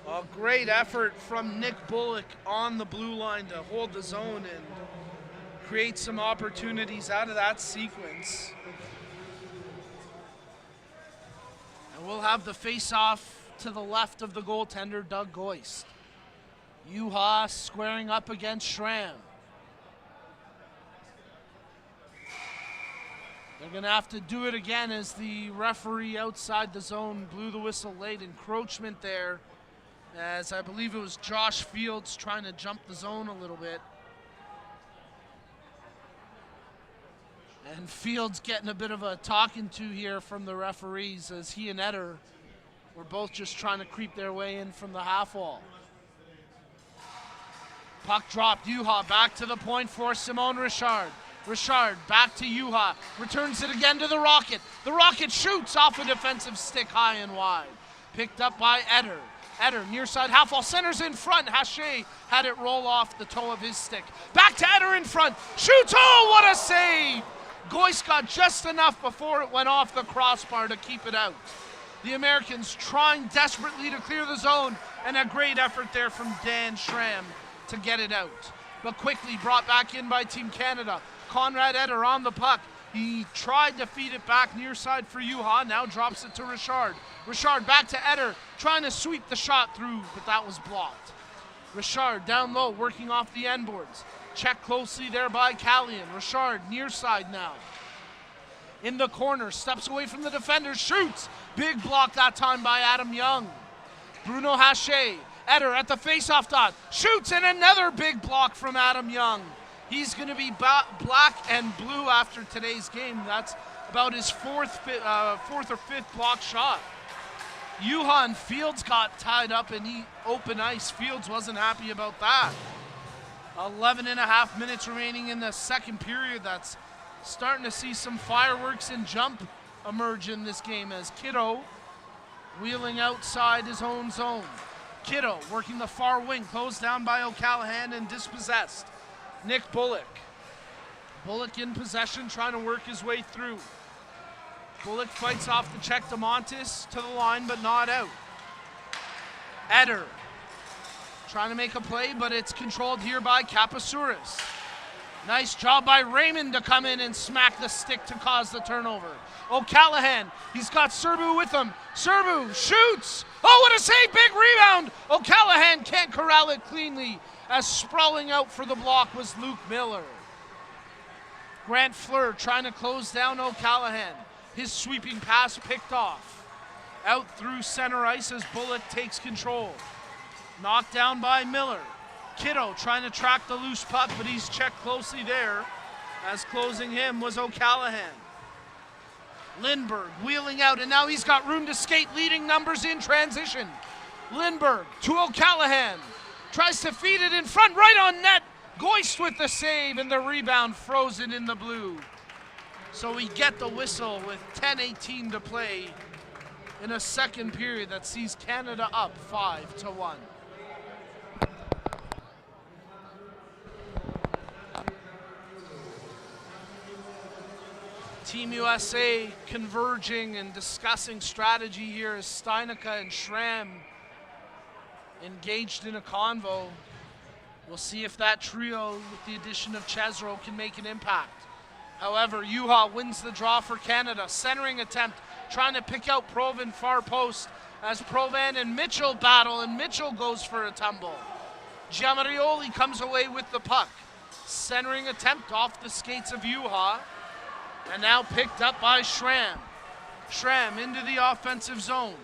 A great effort from Nick Bullock on the blue line to hold the zone and create some opportunities out of that sequence. And we'll have the face-off to the left of the goaltender, Doug Goist. Yuha squaring up against Schramm. They're going to have to do it again as the referee outside the zone blew the whistle late. Encroachment there, as I believe it was Josh Fields trying to jump the zone a little bit. And Fields getting a bit of a talking to here from the referees, as he and Eder were both just trying to creep their way in from the half wall. Puck dropped. Yuha back to the point for Simone Richard. Richard back to Yuha. Returns it again to the Rocket. The Rocket shoots off a defensive stick high and wide. Picked up by Eder. Eder near side half wall. Centers in front. Hache had it roll off the toe of his stick. Back to Eder in front. Shoots. Oh, what a save! Goist got just enough before it went off the crossbar to keep it out. The Americans trying desperately to clear the zone, and a great effort there from Dan Schramm to get it out. But quickly brought back in by Team Canada. Conrad Eder on the puck. He tried to feed it back near side for Yuha, now drops it to Richard. Richard back to Eder, trying to sweep the shot through, but that was blocked. Richard down low, working off the end boards. Checked closely there by Callian. Richard near side now. In the corner, steps away from the defender, shoots. Big block that time by Adam Young. Bruno Hache. Eder at the face-off dot. Shoots, and another big block from Adam Young. He's going to be black and blue after today's game. That's about his fourth or fifth block shot. Yuha and Fields got tied up in open ice. Fields wasn't happy about that. 11 and a half minutes remaining in the second period. That's starting to see some fireworks and jump emerge in this game as Kiddo wheeling outside his own zone. Kiddo working the far wing, closed down by O'Callahan and dispossessed. Nick Bullock. Bullock in possession, trying to work his way through. Bullock fights off the check to Montes to the line, but not out. Eder trying to make a play, but it's controlled here by Kapasouris. Nice job by Raymond to come in and smack the stick to cause the turnover. O'Callahan, he's got Serbu with him. Serbu shoots. Oh, what a save, big rebound. O'Callahan can't corral it cleanly, as sprawling out for the block was Luke Miller. Grant Fleur trying to close down O'Callahan. His sweeping pass picked off. Out through center ice as Bullock takes control. Knocked down by Miller. Kiddo trying to track the loose puck, but he's checked closely there, as closing him was O'Callahan. Lindbergh wheeling out, and now he's got room to skate, leading numbers in transition. Lindbergh to O'Callahan. Tries to feed it in front, right on net. Goist with the save, and the rebound frozen in the blue. So we get the whistle with 10:18 to play in a second period that sees Canada up 5-1. Team USA converging and discussing strategy here as Steinica and Schramm engaged in a convo. We'll see if that trio with the addition of Chesro can make an impact. However, Yuha wins the draw for Canada. Centering attempt, trying to pick out Provan far post as Provan and Mitchell battle, and Mitchell goes for a tumble. Giamarioli comes away with the puck. Centering attempt off the skates of Yuha, and now picked up by Schramm. Schramm into the offensive zone.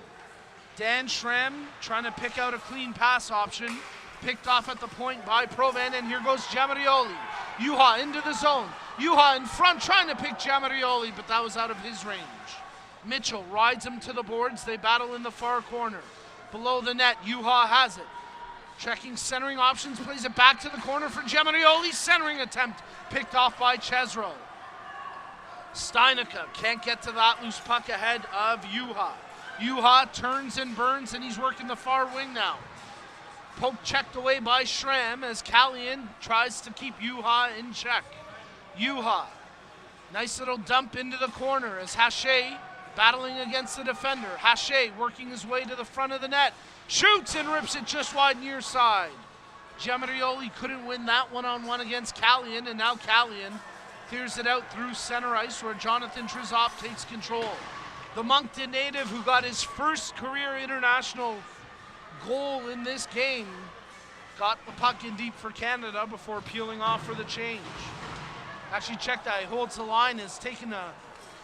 Dan Schramm trying to pick out a clean pass option. Picked off at the point by Provan, and here goes Giamarioli. Yuha into the zone. Yuha in front trying to pick Giamarioli, but that was out of his range. Mitchell rides him to the boards. They battle in the far corner. Below the net, Yuha has it. Checking centering options, plays it back to the corner for Giamarioli. Centering attempt picked off by Chesro. Steinica can't get to that loose puck ahead of Yuha. Yuha turns and burns, and he's working the far wing now. Poke checked away by Schramm as Callian tries to keep Yuha in check. Yuha Nice little dump into the corner as Haché battling against the defender. Haché working his way to the front of the net. Shoots and rips it just wide near side. Giammattoli couldn't win that one-on-one against Callion, and now Callion clears it out through center ice where Jonathan Trizop takes control. The Moncton native who got his first career international goal in this game got the puck in deep for Canada before peeling off for the change. Actually, check that. He holds the line, has taken a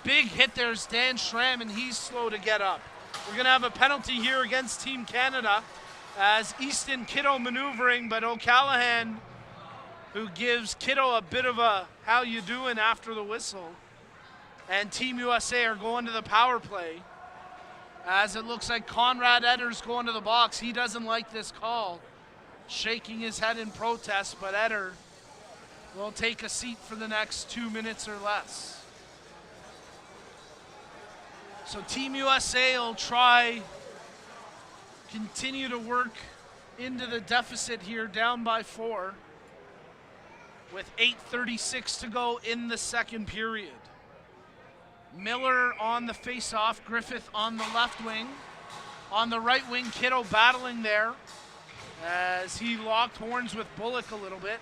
big hit there. Is Dan Schramm, and he's slow to get up. We're going to have a penalty here against Team Canada as Easton Kiddo maneuvering, but O'Callahan, who gives Kiddo a bit of a how you doing after the whistle. And Team USA are going to the power play as it looks like Conrad Edder's going to the box. He doesn't like this call, shaking his head in protest, but Edder will take a seat for the next 2 minutes or less. So Team USA will continue to work into the deficit here, down by 4 with 8:36 to go in the second period. Miller on the face-off, Griffith on the left wing. On the right wing, Kiddo battling there as he locked horns with Bullock a little bit.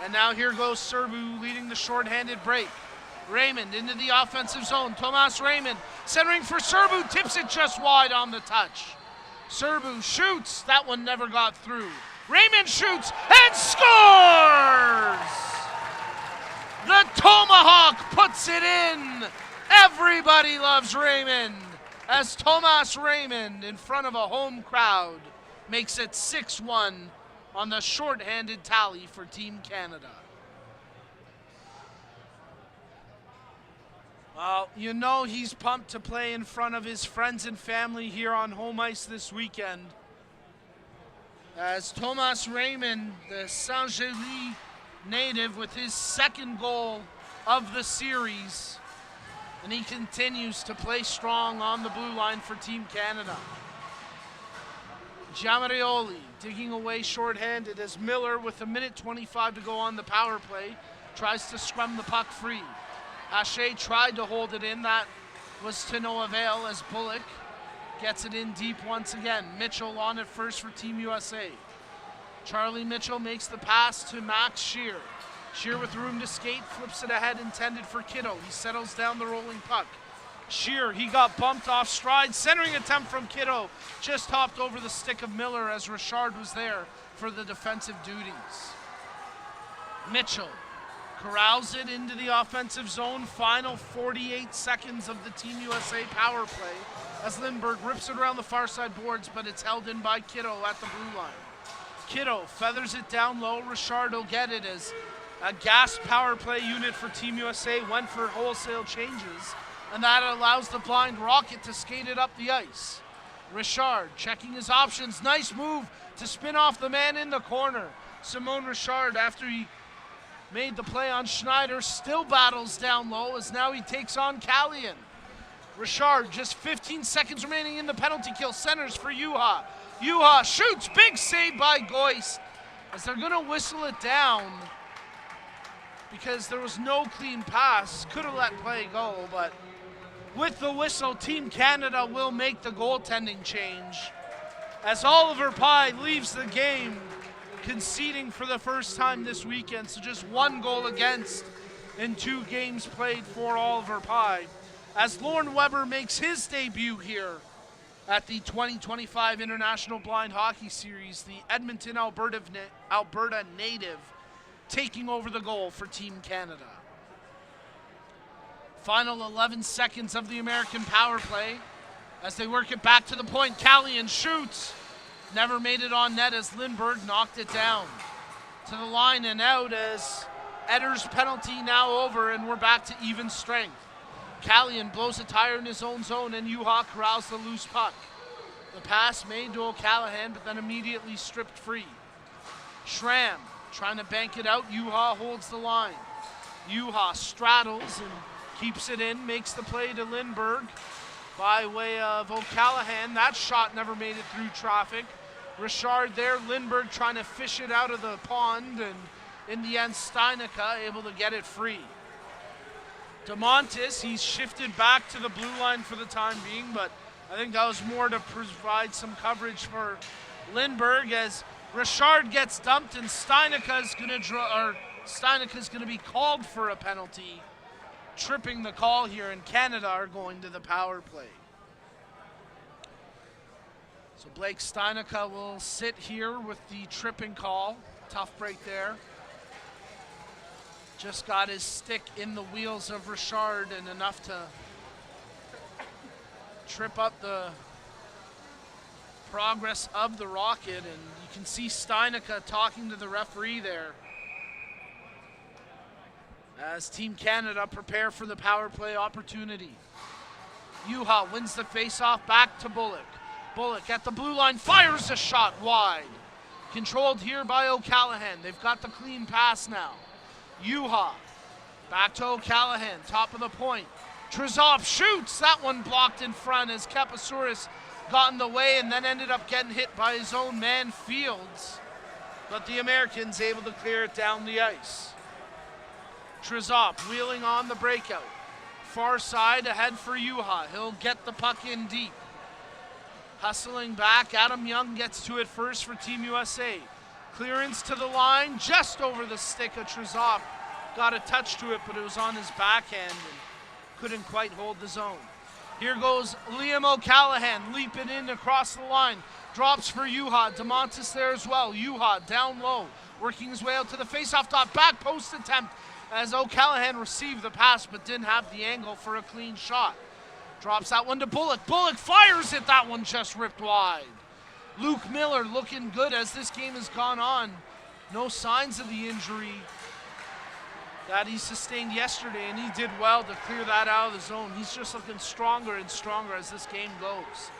And now here goes Serbu leading the shorthanded break. Raymond into the offensive zone. Tomas Raymond centering for Serbu, tips it just wide on the touch. Serbu shoots, that one never got through. Raymond shoots and scores! The Tomahawk puts it in. Everybody loves Raymond as Tomas Raymond in front of a home crowd makes it 6-1 on the shorthanded tally for Team Canada. Well, you know he's pumped to play in front of his friends and family here on home ice this weekend, as Tomas Raymond, the Saint-Gély native, with his second goal of the series, and he continues to play strong on the blue line for Team Canada. Giammattoli digging away shorthanded as Miller, with 1:25 to go on the power play, tries to scrum the puck free. Haché tried to hold it in. That was to no avail as Bullock gets it in deep once again. Mitchell on it first for Team USA. Charlie Mitchell makes the pass to Max Scheer. Scheer with room to skate, flips it ahead, intended for Kiddo. He settles down the rolling puck. Scheer, he got bumped off stride. Centering attempt from Kiddo. Just hopped over the stick of Miller as Richard was there for the defensive duties. Mitchell corrals it into the offensive zone. Final 48 seconds of the Team USA power play as Lindbergh rips it around the far side boards, but it's held in by Kiddo at the blue line. Kiddo feathers it down low. Richard will get it as a gas power play unit for Team USA went for wholesale changes, and that allows the blind Rocket to skate it up the ice. Richard checking his options. Nice move to spin off the man in the corner. Simone Richard, after he made the play on Schneider, still battles down low as now he takes on Callion. Richard, just 15 seconds remaining in the penalty kill, centers for Juha. Juha shoots, big save by Goist as they're gonna whistle it down because there was no clean pass. Could have let play go, but with the whistle, Team Canada will make the goaltending change as Oliver Pye leaves the game, conceding for the first time this weekend, so just 1 goal against in 2 games played for Oliver Pye, as Lorne Weber makes his debut here at the 2025 International Blind Hockey Series, the Edmonton, Alberta native, taking over the goal for Team Canada. Final 11 seconds of the American power play as they work it back to the point. Callion shoots. Never made it on net as Lindbergh knocked it down. To the line and out as Edder's penalty now over, and we're back to even strength. Callion blows a tire in his own zone, and Juha corrals the loose puck. The pass made to O'Callahan, but then immediately stripped free. Schramm trying to bank it out. Juha holds the line. Juha straddles and keeps it in, makes the play to Lindbergh by way of O'Callahan. That shot never made it through traffic. Richard there, Lindbergh trying to fish it out of the pond, and in the end, Steinica able to get it free. DeMontis, he's shifted back to the blue line for the time being, but I think that was more to provide some coverage for Lindbergh as Richard gets dumped and Steineke's going to be called for a penalty, tripping the call here, and Canada are going to the power play. So Blake Steineke will sit here with the tripping call. Tough break there. Just got his stick in the wheels of Richard and enough to trip up the progress of the Rocket, and you can see Steineke talking to the referee there as Team Canada prepare for the power play opportunity. Juha wins the face-off, back to Bullock. Bullock at the blue line fires a shot wide. Controlled here by O'Callaghan. They've got the clean pass now. Juha back to O'Callaghan, top of the point. Trezov shoots, that one blocked in front as Kapasouris got in the way and then ended up getting hit by his own man Fields. But the Americans able to clear it down the ice. Trezov wheeling on the breakout. Far side ahead for Juha. He'll get the puck in deep. Hustling back, Adam Young gets to it first for Team USA. Clearance to the line, just over the stick of Trezov. Got a touch to it, but it was on his backhand and couldn't quite hold the zone. Here goes Liam O'Callaghan, leaping in across the line. Drops for Juha, DeMontis there as well. Juha down low, working his way out to the faceoff dot, back post attempt as O'Callaghan received the pass but didn't have the angle for a clean shot. Drops that one to Bullock. Bullock fires it, that one just ripped wide. Luke Miller looking good as this game has gone on. No signs of the injury that he sustained yesterday, and he did well to clear that out of the zone. He's just looking stronger and stronger as this game goes.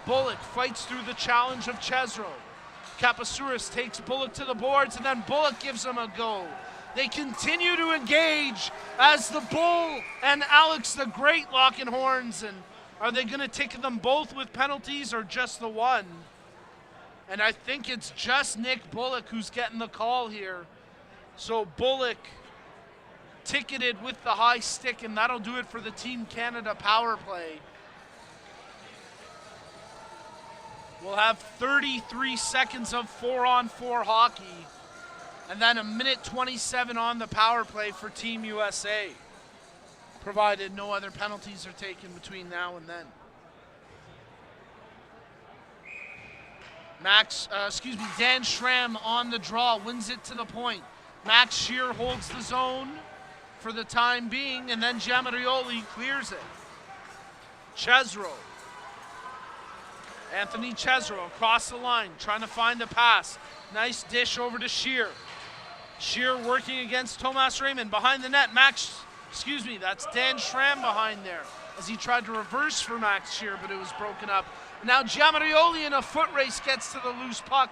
Bullock fights through the challenge of Chesro. Kapasouris takes Bullock to the boards, and then Bullock gives him a go. They continue to engage as the Bull and Alex the Great locking horns, and are they going to ticket them both with penalties or just the one? And I think it's just Nick Bullock who's getting the call here. So Bullock ticketed with the high stick, and that'll do it for the Team Canada power play. We'll have 33 seconds of 4-on-4 hockey, and then a minute 27 on the power play for Team USA, provided no other penalties are taken between now and then. Dan Schramm on the draw, wins it to the point. Max Scheer holds the zone for the time being, and then Giamarioli clears it. Chesro. Anthony Chesro across the line, trying to find the pass. Nice dish over to Scheer. Scheer working against Tomas Raymond behind the net. That's Dan Schramm behind there as he tried to reverse for Max Scheer, but it was broken up. Now Giamarioli in a foot race gets to the loose puck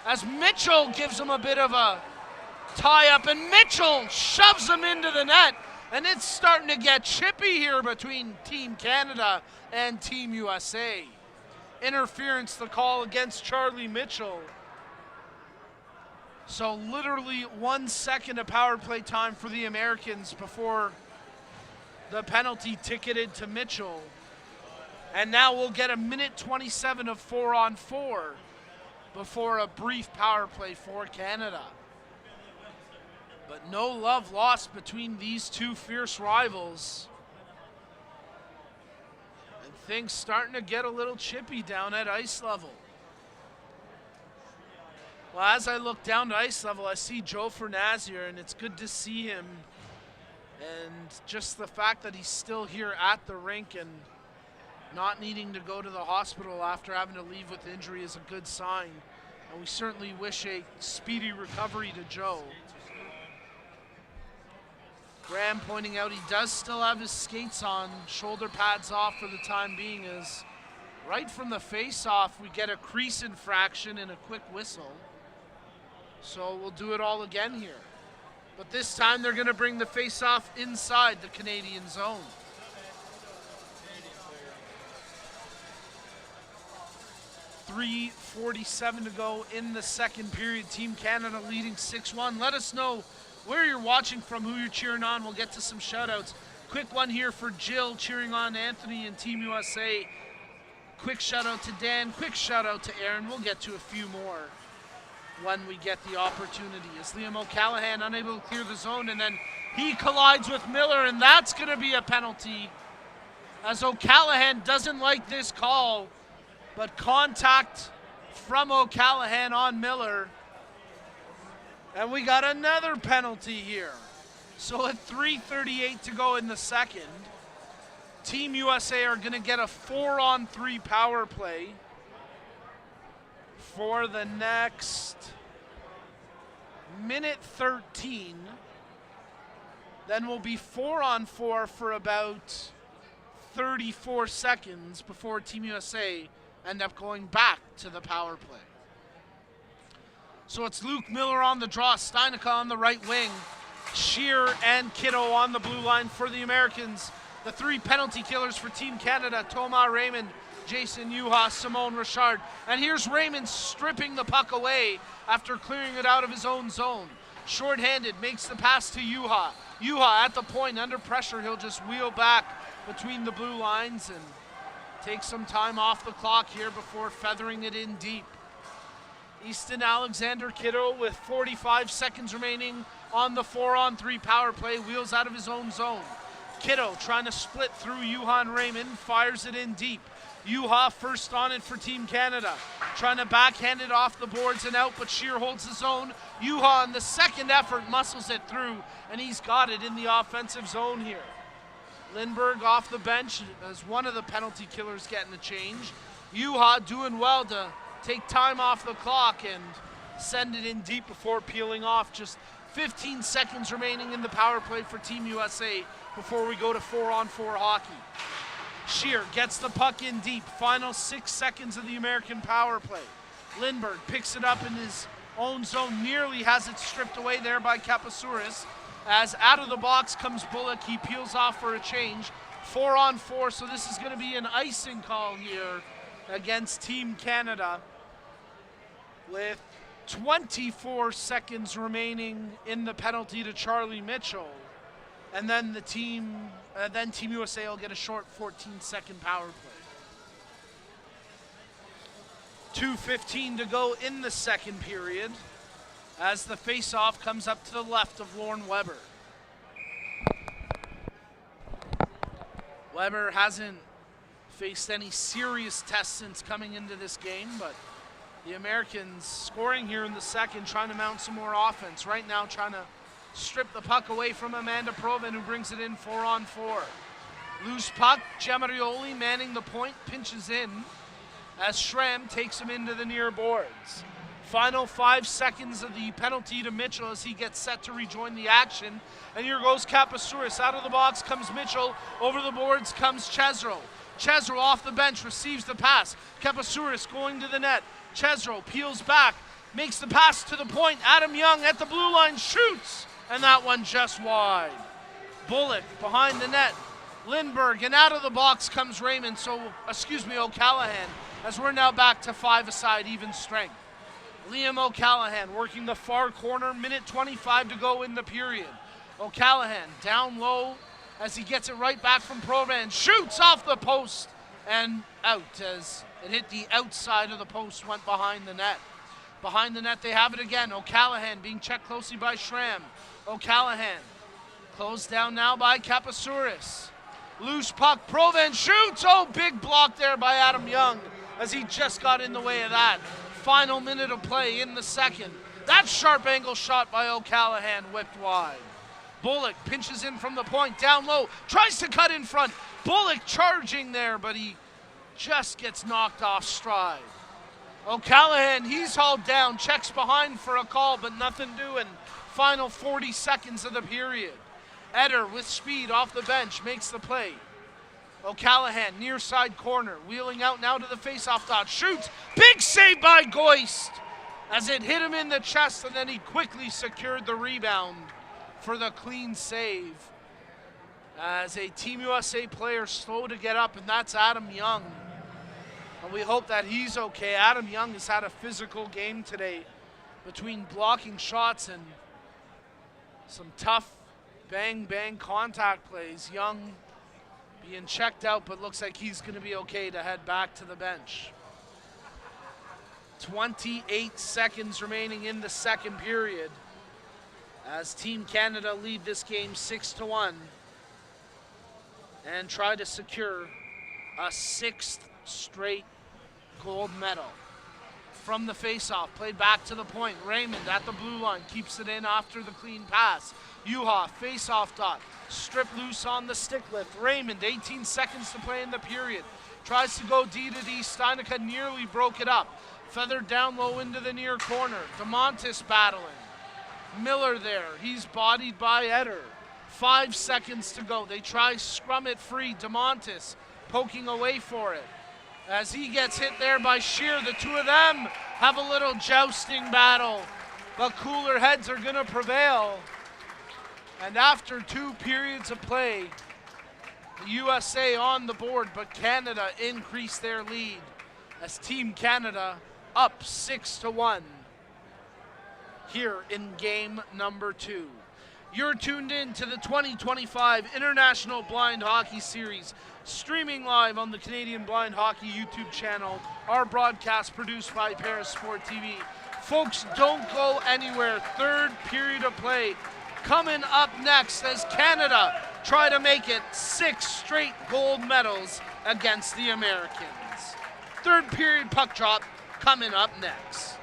as Mitchell gives him a bit of a tie-up, and Mitchell shoves him into the net, and it's starting to get chippy here between Team Canada and Team USA. Interference, the call against Charlie Mitchell. So literally 1 second of power play time for the Americans before the penalty ticketed to Mitchell. And now we'll get a minute 27 of 4-on-4 before a brief power play for Canada. But no love lost between these two fierce rivals. And things starting to get a little chippy down at ice level. Well, as I look down to ice level, I see Joe Fernazier, and it's good to see him. And just the fact that he's still here at the rink and not needing to go to the hospital after having to leave with injury is a good sign. And we certainly wish a speedy recovery to Joe. Graham pointing out he does still have his skates on, shoulder pads off for the time being, as right from the face-off we get a crease infraction and a quick whistle. So we'll do it all again here. But this time they're going to bring the face-off inside the Canadian zone. .347 to go in the second period. Team Canada leading 6-1. Let us know where you're watching from, who you're cheering on. We'll get to some shoutouts. Quick one here for Jill, cheering on Anthony and Team USA. Quick shout out to Dan, quick shout out to Aaron. We'll get to a few more when we get the opportunity. As Liam O'Callaghan unable to clear the zone, and then he collides with Miller, and that's going to be a penalty, as O'Callaghan doesn't like this call, but contact from O'Callaghan on Miller. And we got another penalty here. So at 3:38 to go in the second, Team USA are going to get a 4-on-3 power play for the next minute 13. Then we'll be 4-on-4 for about 34 seconds before Team USA end up going back to the power play. So it's Luke Miller on the draw, Steinica on the right wing, Shear and Kiddo on the blue line for the Americans. The three penalty killers for Team Canada, Thomas Raymond, Jason Yuha, Simone Richard. And here's Raymond stripping the puck away after clearing it out of his own zone. Short-handed, makes the pass to Yuha. Yuha at the point, under pressure, he'll just wheel back between the blue lines and take some time off the clock here before feathering it in deep. Easton Alexander Kiddo with 45 seconds remaining on the 4-on-3 power play, wheels out of his own zone. Kiddo trying to split through Yuha and Raymond, fires it in deep. Yuha first on it for Team Canada, trying to backhand it off the boards and out, but Shear holds his own. Yuha on the second effort muscles it through, and he's got it in the offensive zone here. Lindbergh off the bench as one of the penalty killers getting a change. Yuha doing well to take time off the clock and send it in deep before peeling off. Just 15 seconds remaining in the power play for Team USA before we go to 4-on-4 hockey. Shear gets the puck in deep. Final 6 seconds of the American power play. Lindbergh picks it up in his own zone, nearly has it stripped away there by Kapasouris. As out of the box comes Bullock, he peels off for a change. 4-on-4, so this is going to be an icing call here against Team Canada with 24 seconds remaining in the penalty to Charlie Mitchell. And then Team USA will get a short 14-second power play. 2:15 to go in the second period as the face-off comes up to the left of Lorne Weber. Weber hasn't faced any serious tests since coming into this game, but the Americans scoring here in the second, trying to mount some more offense. Right now trying to strip the puck away from Amanda Proven, who brings it in 4-on-4. Loose puck, Gemarioli manning the point, pinches in as Schramm takes him into the near boards. Final 5 seconds of the penalty to Mitchell as he gets set to rejoin the action. And here goes Kapasouris. Out of the box comes Mitchell. Over the boards comes Chesro. Chesro off the bench, receives the pass. Kapasouris going to the net. Chesro peels back, makes the pass to the point. Adam Young at the blue line shoots, and that one just wide. Bullock behind the net. Lindbergh, and out of the box comes Raymond, O'Callaghan, as we're now back to 5-a-side, even strength. Liam O'Callaghan working the far corner, minute 25 to go in the period. O'Callaghan down low as he gets it right back from Provan, shoots off the post and out as it hit the outside of the post, went behind the net. Behind the net they have it again. O'Callaghan being checked closely by Schramm. O'Callaghan closed down now by Kapasouris. Loose puck, Provan shoots. Oh, big block there by Adam Young as he just got in the way of that. Final minute of play in the second. That sharp angle shot by O'Callaghan whipped wide. Bullock pinches in from the point, down low, tries to cut in front. Bullock charging there, but he just gets knocked off stride. O'Callaghan, he's hauled down, checks behind for a call, but nothing doing. Final 40 seconds of the period. Eder with speed off the bench makes the play. O'Callaghan near side corner, wheeling out now to the face-off dot, shoots, big save by Goist as it hit him in the chest, and then he quickly secured the rebound for the clean save. As a Team USA player slow to get up, and that's Adam Young. And we hope that he's okay. Adam Young has had a physical game today between blocking shots and some tough Bang, bang, contact plays. Young being checked out, but looks like he's going to be okay to head back to the bench. 28 seconds remaining in the second period as Team Canada lead this game 6-1 and try to secure a 6th straight gold medal. From the face-off, played back to the point. Raymond at the blue line keeps it in after the clean pass. Juha, face-off dot, stripped loose on the stick lift. Raymond, 18 seconds to play in the period. Tries to go D to D. Steinica nearly broke it up. Feathered down low into the near corner. DeMontis battling. Miller there. He's bodied by Eder. 5 seconds to go. They try scrum it free. DeMontis poking away for it. As he gets hit there by Shear, the two of them have a little jousting battle. But cooler heads are going to prevail. And after 2 periods of play, the USA on the board, but Canada increased their lead as Team Canada up 6-1 here in game number 2. You're tuned in to the 2025 International Blind Hockey Series, streaming live on the Canadian Blind Hockey YouTube channel. Our broadcast produced by Paris Sport TV. Folks, don't go anywhere. 3rd period of play coming up next as Canada try to make it 6 straight gold medals against the Americans. 3rd period puck drop coming up next.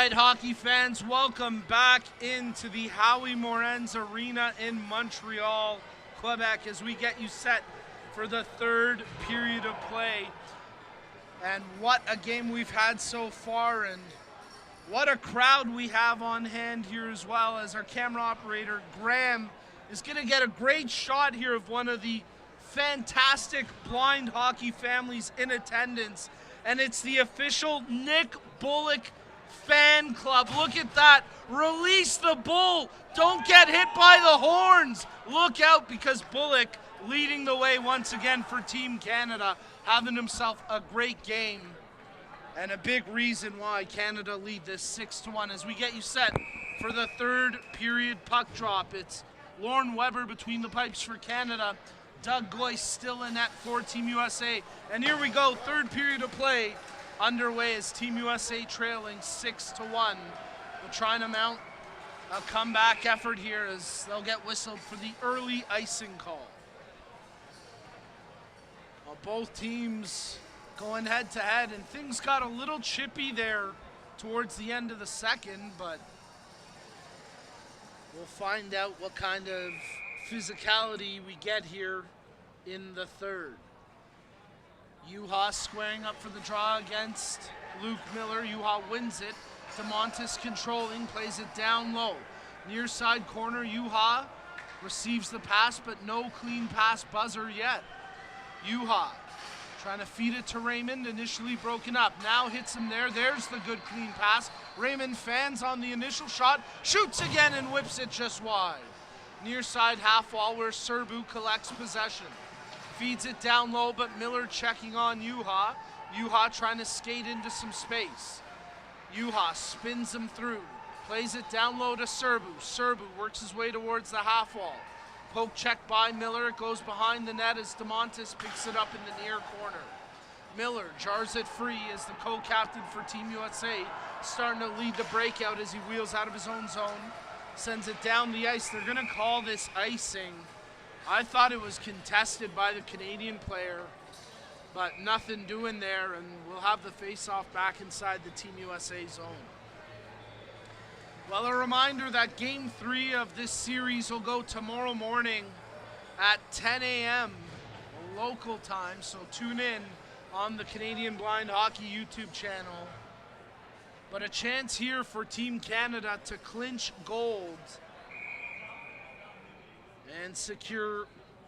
right, hockey fans, welcome back into the Howie Morenz Arena in Montreal, Quebec, as we get you set for the third period of play. And what a game we've had so far, and what a crowd we have on hand here as well, as our camera operator, Graham, is going to get a great shot here of one of the fantastic blind hockey families in attendance. And it's the official Nick Bullock fan club. Look at that. Release the bull. Don't get hit by the horns. Look out, because Bullock leading the way once again for Team Canada, having himself a great game. And a big reason why Canada lead this 6-1 as we get you set for the third period puck drop. It's Lauren Weber between the pipes for Canada. Doug Goyce still in net for Team USA. And here we go, third period of play underway as Team USA trailing 6-1. They're trying to mount a comeback effort here as they'll get whistled for the early icing call. Well, both teams going head to head, and things got a little chippy there towards the end of the second, but we'll find out what kind of physicality we get here in the third. Juha squaring up for the draw against Luke Miller. Juha wins it. DeMontis controlling, plays it down low. Near side corner, Juha receives the pass, but no clean pass buzzer yet. Juha trying to feed it to Raymond, initially broken up. Now hits him there. There's the good clean pass. Raymond fans on the initial shot, shoots again and whips it just wide. Near side half wall where Serbu collects possession. Feeds it down low, but Miller checking on Juha. Juha trying to skate into some space. Juha spins him through. Plays it down low to Serbu. Serbu works his way towards the half wall. Poke check by Miller. It goes behind the net as DeMontis picks it up in the near corner. Miller jars it free as the co-captain for Team USA, starting to lead the breakout as he wheels out of his own zone. Sends it down the ice. They're going to call this icing. I thought it was contested by the Canadian player, but nothing doing there, and we'll have the face-off back inside the Team USA zone. Well, a reminder that Game 3 of this series will go tomorrow morning at 10 a.m. local time, so tune in on the Canadian Blind Hockey YouTube channel. But a chance here for Team Canada to clinch gold and secure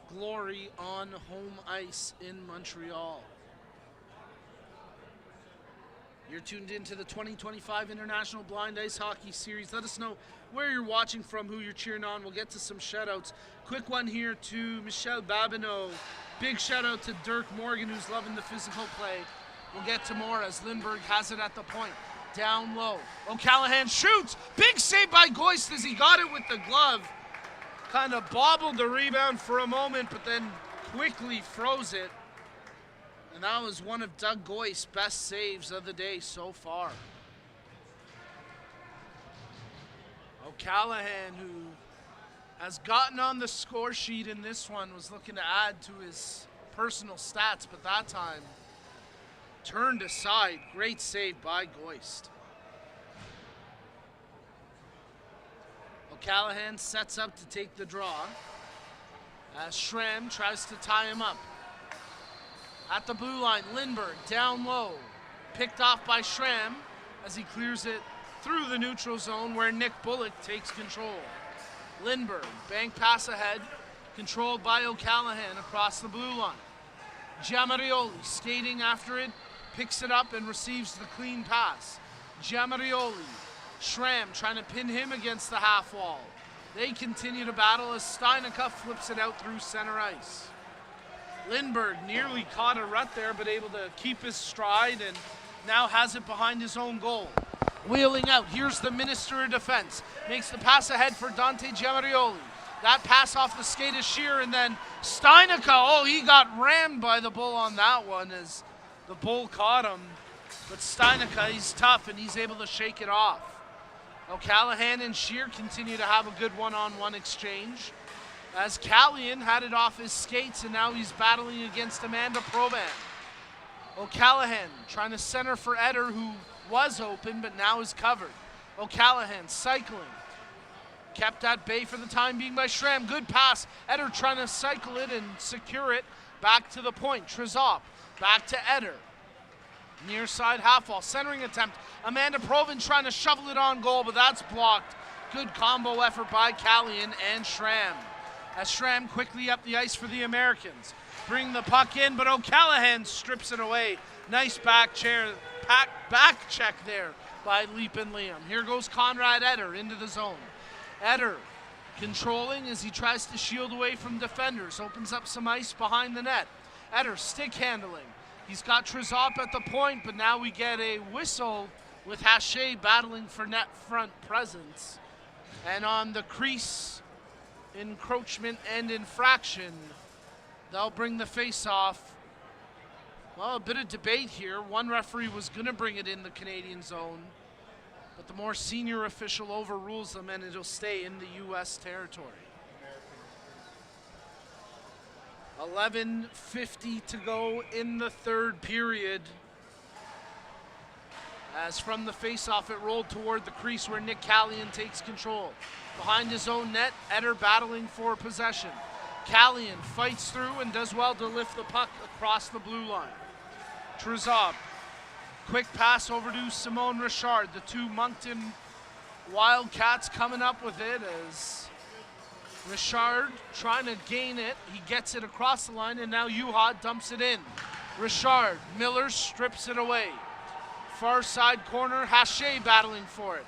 glory on home ice in Montreal. You're tuned into the 2025 International Blind Ice Hockey Series. Let us know where you're watching from, who you're cheering on. We'll get to some shoutouts. Quick one here to Michelle Babineau. Big shout out to Dirk Morgan, who's loving the physical play. We'll get to more as Lindbergh has it at the point. Down low. O'Callaghan shoots. Big save by Goyce as he got it with the glove. Kind of bobbled the rebound for a moment, but then quickly froze it. And that was one of Doug Goyce's best saves of the day so far. O'Callaghan, who has gotten on the score sheet in this one, was looking to add to his personal stats, but that time turned aside. Great save by Goyce. O'Callaghan sets up to take the draw as Schramm tries to tie him up. At the blue line, Lindbergh down low. Picked off by Schramm as he clears it through the neutral zone where Nick Bullock takes control. Lindbergh, bank pass ahead, controlled by O'Callaghan across the blue line. Giamarioli skating after it, picks it up and receives the clean pass. Giamarioli, Schramm trying to pin him against the half wall. They continue to battle as Steinecker flips it out through center ice. Lindbergh nearly caught a rut there, but able to keep his stride and now has it behind his own goal. Wheeling out, here's the Minister of Defense. Makes the pass ahead for Dante Giamarioli. That pass off the skate of Shear, and then Steinecker, oh, he got rammed by the bull on that one as the bull caught him. But Steinecker, he's tough and he's able to shake it off. O'Callaghan and Shear continue to have a good one-on-one exchange, as Callian had it off his skates and now he's battling against Amanda Proban. O'Callaghan trying to center for Eder, who was open but now is covered. O'Callahan cycling. Kept at bay for the time being by Schramm. Good pass. Eder trying to cycle it and secure it. Back to the point. Trizop. Back to Eder. Near side half wall. Centering attempt. Amanda Provin trying to shovel it on goal, but that's blocked. Good combo effort by Callahan and Schramm. As Schramm quickly up the ice for the Americans. Bring the puck in, but O'Callahan strips it away. Nice back check there by Leap and Liam. Here goes Conrad Eder into the zone. Eder controlling as he tries to shield away from defenders. Opens up some ice behind the net. Eder stick handling. He's got Trizop at the point, but now we get a whistle with Hache battling for net front presence. And on the crease encroachment and infraction, they'll bring the face-off. Well, a bit of debate here. One referee was going to bring it in the Canadian zone, but the more senior official overrules them and it'll stay in the U.S. territory. 11:50 to go in the third period. As from the face-off, it rolled toward the crease where Nick Callahan takes control. Behind his own net, Eder battling for possession. Callahan fights through and does well to lift the puck across the blue line. Trizop, quick pass over to Simone Richard. The two Moncton Wildcats coming up with it as Richard trying to gain it. He gets it across the line, and now Juha dumps it in. Richard, Miller strips it away. Far side corner, Hache battling for it.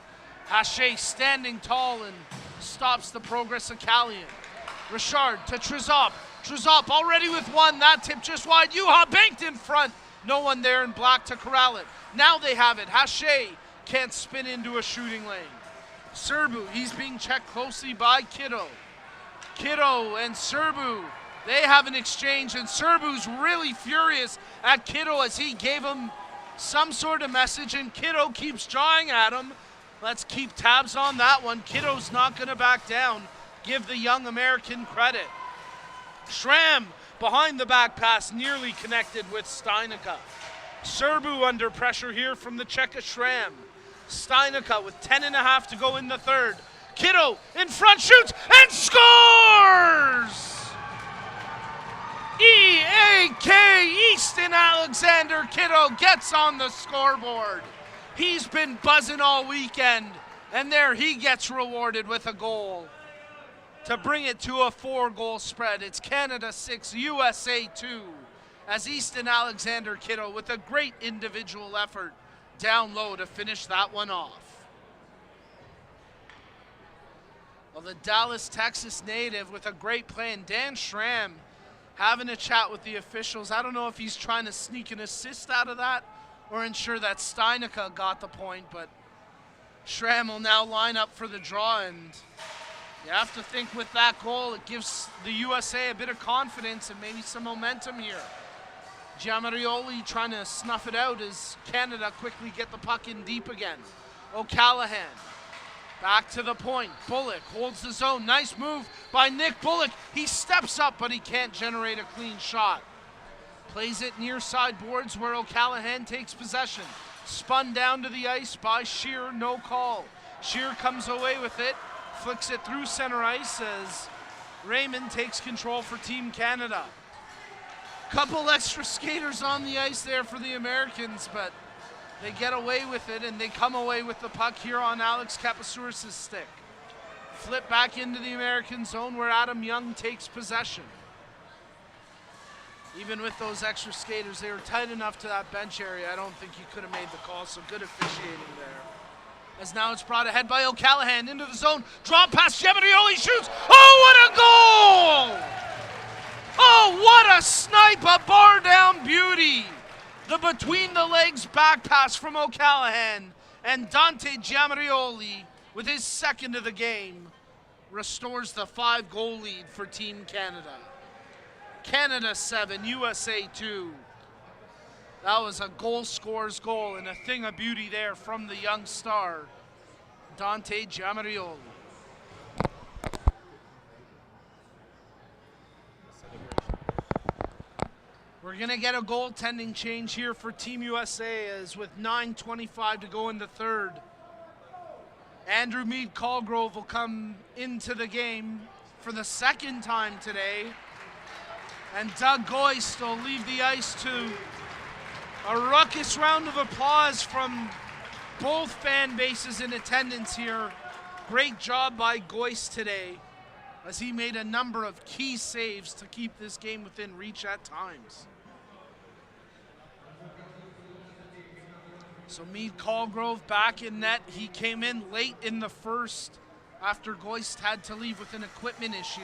Hache standing tall and stops the progress of Callahan. Richard to Trizop. Trizop already with one. That tip just wide. Juha banked in front. No one there in black to corral it. Now they have it. Hache can't spin into a shooting lane. Serbu, he's being checked closely by Kiddo. Kiddo and Serbu, they have an exchange, and Serbu's really furious at Kiddo as he gave him some sort of message, and Kiddo keeps jawing at him. Let's keep tabs on that one. Kiddo's not going to back down. Give the young American credit. Schramm behind the back pass, nearly connected with Steinica. Serbu under pressure here from the Czech Schramm. Steinica with 10.5 to go in the third. Kiddo in front, shoots and scores! EAK, Easton Alexander Kiddo gets on the scoreboard. He's been buzzing all weekend, and there he gets rewarded with a goal to bring it to a 4-goal spread. It's Canada 6, USA 2, as Easton Alexander Kiddo with a great individual effort down low to finish that one off. Well, the Dallas, Texas native with a great play, and Dan Schramm having a chat with the officials. I don't know if he's trying to sneak an assist out of that or ensure that Steinica got the point, but Schramm will now line up for the draw, and you have to think with that goal, it gives the USA a bit of confidence and maybe some momentum here. Giamarioli trying to snuff it out as Canada quickly get the puck in deep again. O'Callahan back to the point. Bullock holds the zone. Nice move by Nick Bullock. He steps up, but he can't generate a clean shot. Plays it near side boards where O'Callahan takes possession. Spun down to the ice by Shear, no call. Shear comes away with it, flicks it through center ice as Raymond takes control for Team Canada. Couple extra skaters on the ice there for the Americans, but they get away with it, and they come away with the puck here on Alex Kapasouris' stick. Flip back into the American zone where Adam Young takes possession. Even with those extra skaters, they were tight enough to that bench area. I don't think you could have made the call, so good officiating there. As now it's brought ahead by O'Callahan into the zone. Drop pass, Giamarioli shoots. Oh, what a goal! Oh, what a snipe, a bar down beauty. The between the legs back pass from O'Callahan, and Dante Giamarioli, with his second of the game, restores the 5-goal lead for Team Canada. Canada 7, USA 2. That was a goal scorer's goal and a thing of beauty there from the young star, Dante Giamarioli. We're going to get a goaltending change here for Team USA as with 9:25 to go in the third. Andrew Mead Colgrove will come into the game for the second time today. And Doug Goist will leave the ice to a ruckus round of applause from both fan bases in attendance here. Great job by Goist today, as he made a number of key saves to keep this game within reach at times. So Mead Colgrove back in net. He came in late in the first after Goist had to leave with an equipment issue.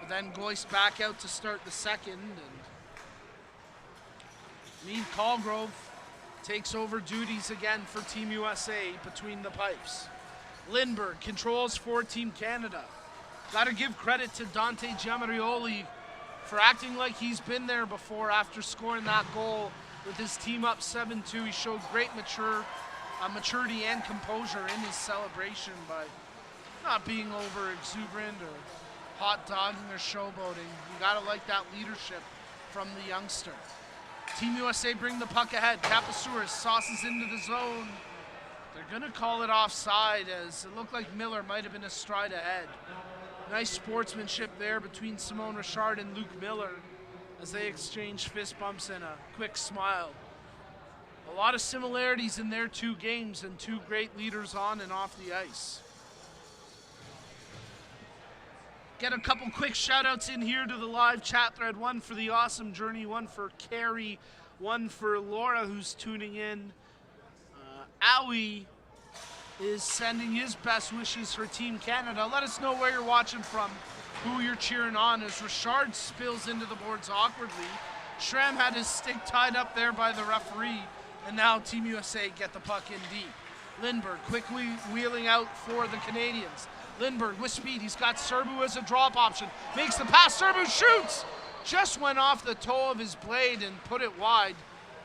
But then Goist back out to start the second. And Mead Colgrove takes over duties again for Team USA between the pipes. Lindbergh controls for Team Canada. Got to give credit to Dante Giamarioli for acting like he's been there before after scoring that goal with his team up 7-2. He showed great maturity and composure in his celebration by not being over exuberant or hot dogging or showboating. You got to like that leadership from the youngster. Team USA bring the puck ahead. Kapasouris sauces into the zone. They're going to call it offside, as it looked like Miller might have been a stride ahead. Nice sportsmanship there between Simone Richard and Luke Miller as they exchange fist bumps and a quick smile. A lot of similarities in their two games, and two great leaders on and off the ice. Get a couple quick shout outs in here to the live chat thread. One for the Awesome Journey, one for Carrie, one for Laura who's tuning in. Owie is sending his best wishes for Team Canada. Let us know where you're watching from, who you're cheering on, as Richard spills into the boards awkwardly. Schramm had his stick tied up there by the referee, and now Team USA get the puck in deep. Lindbergh quickly wheeling out for the Canadians. Lindbergh with speed, he's got Serbu as a drop option. Makes the pass, Serbu shoots! Just went off the toe of his blade and put it wide.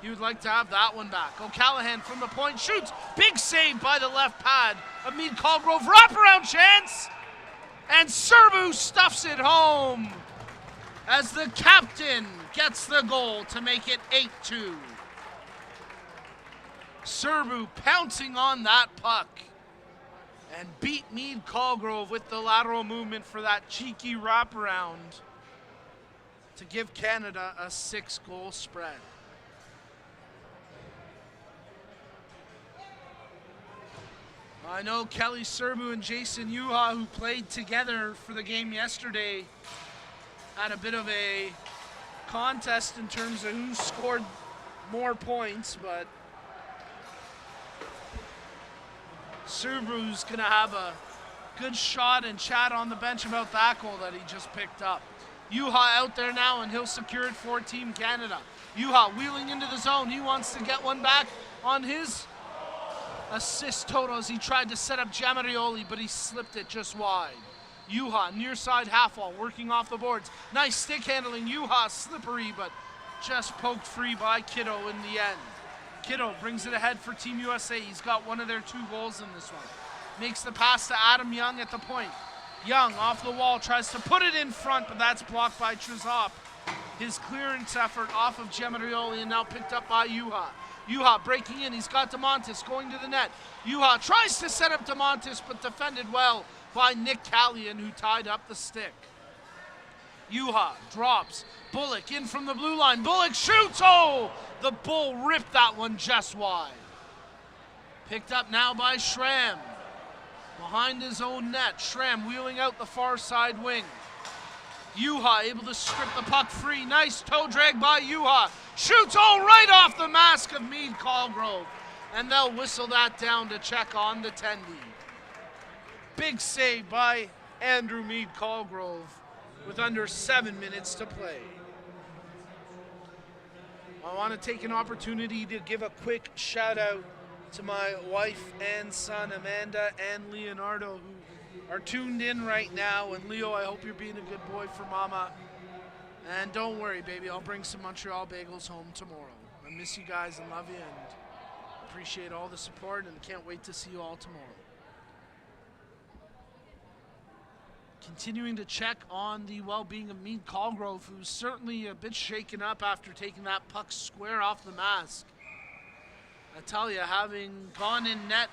He would like to have that one back. O'Callaghan from the point shoots. Big save by the left pad of Mead Colgrove. Wraparound chance! And Serbu stuffs it home as the captain gets the goal to make it 8-2. Serbu pouncing on that puck and beat Mead Colgrove with the lateral movement for that cheeky wraparound to give Canada a 6-goal spread. I know Kelly Serbu and Jason Yuha, who played together for the game yesterday, had a bit of a contest in terms of who scored more points, but Serbu's going to have a good shot and chat on the bench about that goal that he just picked up. Yuha out there now, and he'll secure it for Team Canada. Yuha wheeling into the zone. He wants to get one back on his assist total as he tried to set up Giamarioli, but he slipped it just wide. Yuha, near side half wall, working off the boards. Nice stick handling. Yuha slippery, but just poked free by Kiddo in the end. Kiddo brings it ahead for Team USA. He's got one of their 2 goals in this one. Makes the pass to Adam Young at the point. Young off the wall, tries to put it in front, but that's blocked by Trizop. His clearance effort off of Giamarioli and now picked up by Yuha. Yuha breaking in, he's got DeMontis going to the net. Yuha tries to set up DeMontis, but defended well by Nick Callion, who tied up the stick. Yuha drops, Bullock in from the blue line. Bullock shoots, oh! The Bull ripped that one just wide. Picked up now by Schramm. Behind his own net, Schramm wheeling out the far side wing. Yuha able to strip the puck free. Nice toe drag by Yuha. Shoots all right off the mask of Mead Colgrove. And they'll whistle that down to check on the Tendi. Big save by Andrew Mead Colgrove with under 7 minutes to play. I want to take an opportunity to give a quick shout out to my wife and son, Amanda and Leonardo, who are tuned in right now. And Leo, I hope you're being a good boy for Mama. And don't worry, baby, I'll bring some Montreal bagels home tomorrow. I miss you guys and love you and appreciate all the support and can't wait to see you all tomorrow. Continuing to check on the well-being of Mead Colgrove, who's certainly a bit shaken up after taking that puck square off the mask. I tell you, having gone in net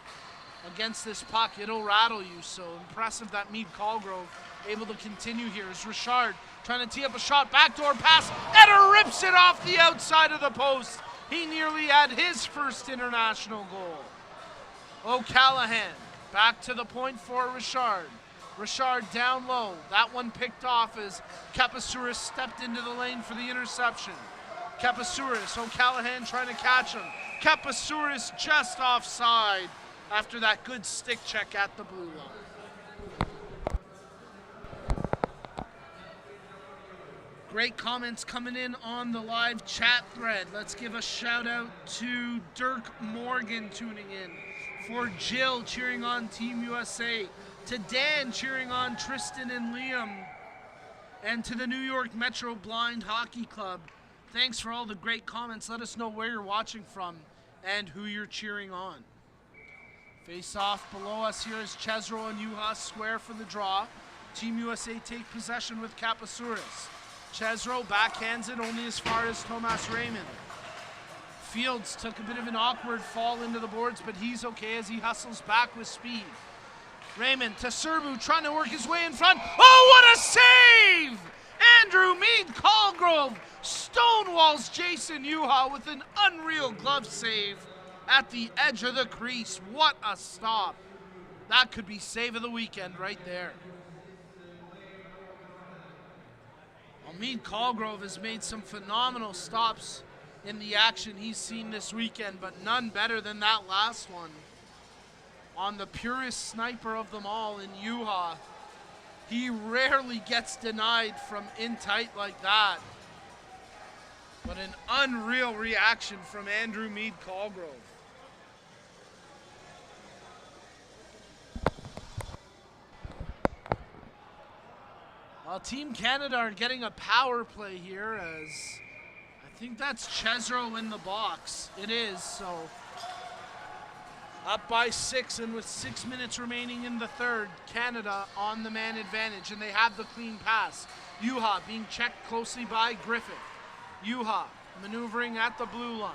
against this puck. It'll rattle you. So impressive that Meade Colgrove able to continue here. As Richard trying to tee up a shot, backdoor pass, Eder rips it off the outside of the post. He nearly had his first international goal. O'Callahan back to the point for Richard. Richard down low. That one picked off as Kapasouris stepped into the lane for the interception. Kapasouris, O'Callahan trying to catch him. Kapasouris just offside after that good stick check at the blue line. Great comments coming in on the live chat thread. Let's give a shout out to Dirk Morgan tuning in. For Jill cheering on Team USA. To Dan cheering on Tristan and Liam. And to the New York Metro Blind Hockey Club. Thanks for all the great comments. Let us know where you're watching from and who you're cheering on. Face off below us here is Chesro and Juha square for the draw. Team USA take possession with Kapasouris. Chesro backhands it only as far as Tomas Raymond. Fields took a bit of an awkward fall into the boards, but he's okay as he hustles back with speed. Raymond to Serbu trying to work his way in front. Oh, what a save! Andrew Meade Colgrove stonewalls Jason Juha with an unreal glove save at the edge of the crease. What a stop. That could be save of the weekend right there. Well, Meade Colgrove has made some phenomenal stops in the action he's seen this weekend, but none better than that last one. On the purest sniper of them all in Juha. He rarely gets denied from in tight like that. But an unreal reaction from Andrew Meade Colgrove. Well, Team Canada are getting a power play here as I think that's Chesro in the box. It is, so up by 6, and with 6 minutes remaining in the third, Canada on the man advantage, and they have the clean pass. Juha being checked closely by Griffith. Juha maneuvering at the blue line.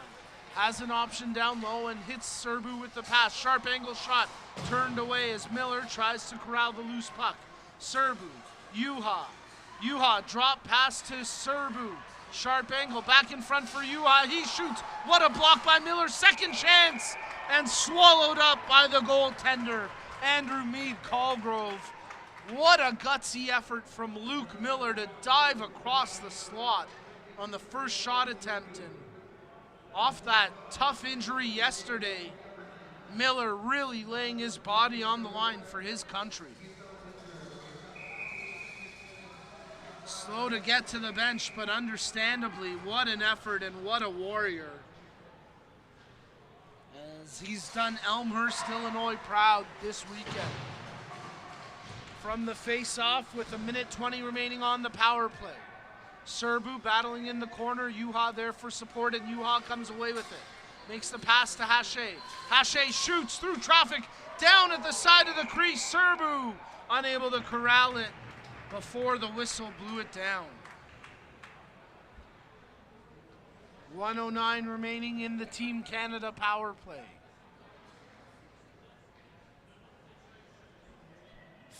Has an option down low and hits Serbu with the pass. Sharp angle shot turned away as Miller tries to corral the loose puck. Serbu, Juha. Juha drop pass to Serbu. Sharp angle back in front for Juha. He shoots. What a block by Miller. Second chance. And swallowed up by the goaltender, Andrew Meade Colgrove. What a gutsy effort from Luke Miller to dive across the slot on the first shot attempt. And off that tough injury yesterday, Miller really laying his body on the line for his country. Slow to get to the bench, but understandably, what an effort and what a warrior. He's done Elmhurst, Illinois proud this weekend. From the face-off with 1:20 remaining on the power play. Serbu battling in the corner, Juha there for support, and Juha comes away with it. Makes the pass to Hache. Hache shoots through traffic, down at the side of the crease. Serbu unable to corral it before the whistle blew it down. 1:09 remaining in the Team Canada power play.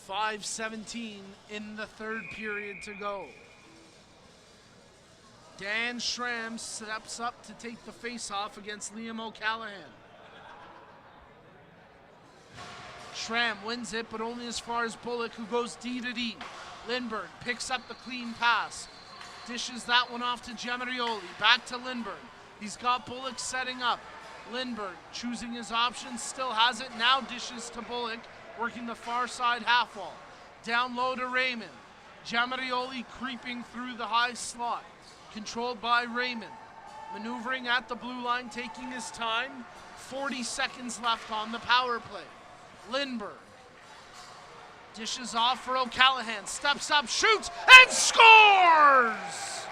5:17 in the third period to go. Dan Schramm steps up to take the face-off against Liam O'Callahan. Schramm wins it, but only as far as Bullock, who goes D to D. Lindbergh picks up the clean pass. Dishes that one off to Gemarioli. Back to Lindbergh. He's got Bullock setting up. Lindbergh choosing his options, still has it. Now dishes to Bullock, working the far side half wall. Down low to Raymond. Gemarioli creeping through the high slot. Controlled by Raymond. Maneuvering at the blue line, taking his time. 40 seconds left on the power play. Lindbergh dishes off for O'Callahan. Steps up, shoots, and scores!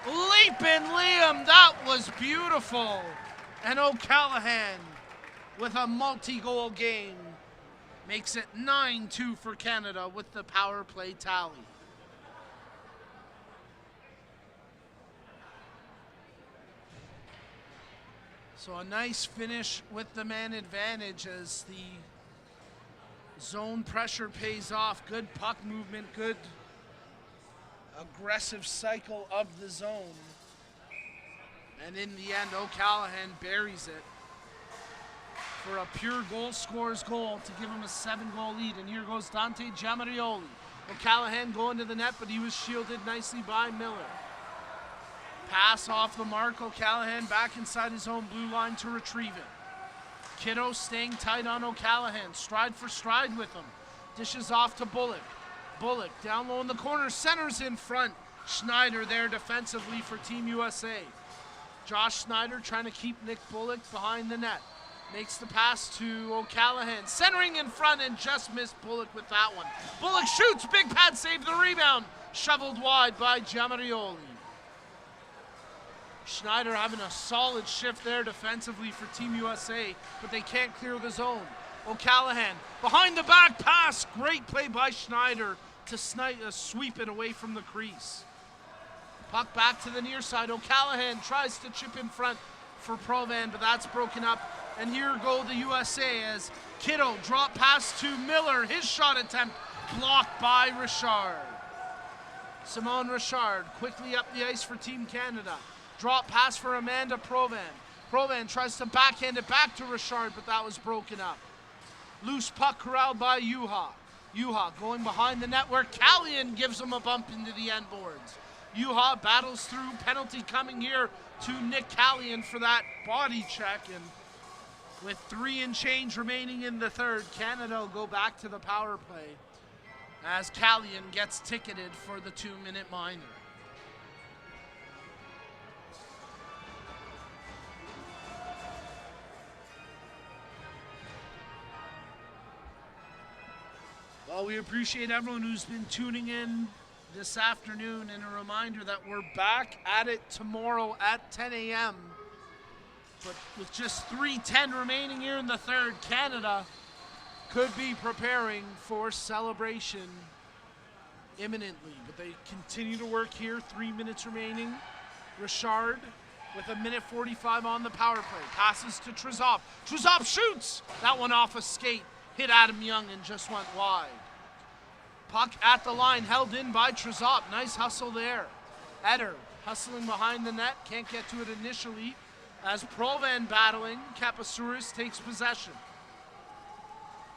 Leapin' Liam, that was beautiful. And O'Callahan with a multi-goal game makes it 9-2 for Canada with the power play tally. So a nice finish with the man advantage as the zone pressure pays off. Good puck movement, good aggressive cycle of the zone. And in the end, O'Callahan buries it for a pure goal scorer's goal to give him a 7-goal lead. And here goes Dante Giamarioli. O'Callahan going to the net, but he was shielded nicely by Miller. Pass off the mark. O'Callahan back inside his own blue line to retrieve it. Kiddo staying tight on O'Callahan. Stride for stride with him. Dishes off to Bullock. Bullock down low in the corner. Centers in front. Schneider there defensively for Team USA. Josh Schneider trying to keep Nick Bullock behind the net. Makes the pass to O'Callahan. Centering in front and just missed Bullock with that one. Bullock shoots. Big pad save the rebound. Shoveled wide by Giamarioli. Schneider having a solid shift there defensively for Team USA, but they can't clear the zone. O'Callahan behind the back pass. Great play by Schneider to sweep it away from the crease. Puck back to the near side. O'Callahan tries to chip in front for Provan, but that's broken up. And here go the USA as Kiddo drop pass to Miller. His shot attempt blocked by Richard. Simone Richard quickly up the ice for Team Canada. Drop pass for Amanda Provan. Provan tries to backhand it back to Richard, but that was broken up. Loose puck corralled by Juha. Juha going behind the net where Callion gives him a bump into the end boards. Juha battles through. Penalty coming here to Nick Callion for that body check. And with 3 and change remaining in the third, Canada will go back to the power play as Callion gets ticketed for the 2-minute minor. Well, we appreciate everyone who's been tuning in this afternoon, and a reminder that we're back at it tomorrow at 10 a.m. But with just 3:10 remaining here in the third, Canada could be preparing for celebration imminently. But they continue to work here. 3 minutes remaining. Richard with 1:45 on the power play. Passes to Trezov. Trezov shoots! That one off a skate. Hit Adam Young and just went wide. Puck at the line, held in by Trezov. Nice hustle there. Eder hustling behind the net. Can't get to it initially. As Provan battling, Kapasouris takes possession.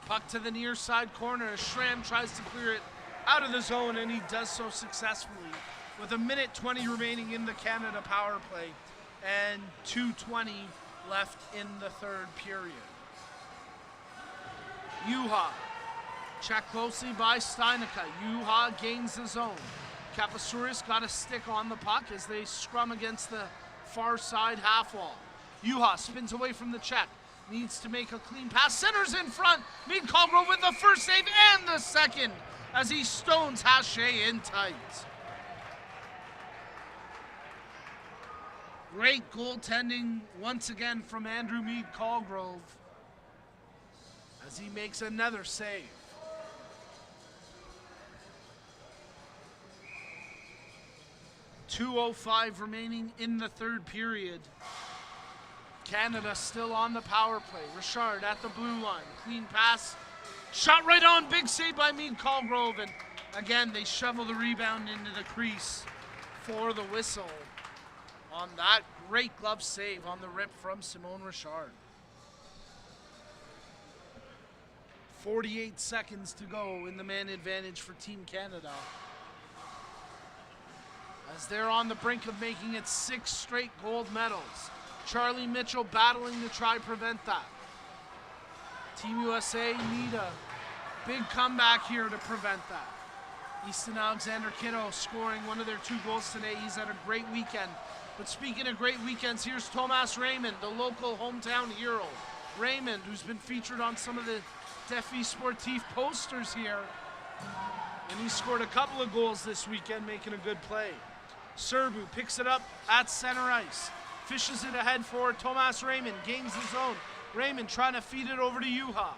Puck to the near side corner as Schramm tries to clear it out of the zone, and he does so successfully. With 1:20 remaining in the Canada power play and 2:20 left in the third period. Juha, checked closely by Steinica. Juha gains the zone. Kapasouris got a stick on the puck as they scrum against the far side half wall. Juha spins away from the check. Needs to make a clean pass. Centers in front. Mead Colgrove with the first save and the second as he stones Hache in tight. Great goaltending once again from Andrew Mead Colgrove as he makes another save. .205 remaining in the third period. Canada still on the power play. Richard at the blue line. Clean pass. Shot right on. Big save by Mead Colgrove. And again, they shovel the rebound into the crease for the whistle on that great glove save on the rip from Simone Richard. 48 seconds to go in the man advantage for Team Canada, as they're on the brink of making it 6 straight gold medals. Charlie Mitchell battling to try prevent that. Team USA need a big comeback here to prevent that. Easton Alexander Kiddo scoring one of their 2 goals today. He's had a great weekend. But speaking of great weekends, here's Thomas Raymond, the local hometown hero. Raymond, who's been featured on some of the Defi Sportif posters here. And he scored a couple of goals this weekend, making a good play. Serbu picks it up at center ice. Fishes it ahead for Thomas Raymond. Gains the zone. Raymond trying to feed it over to Juha.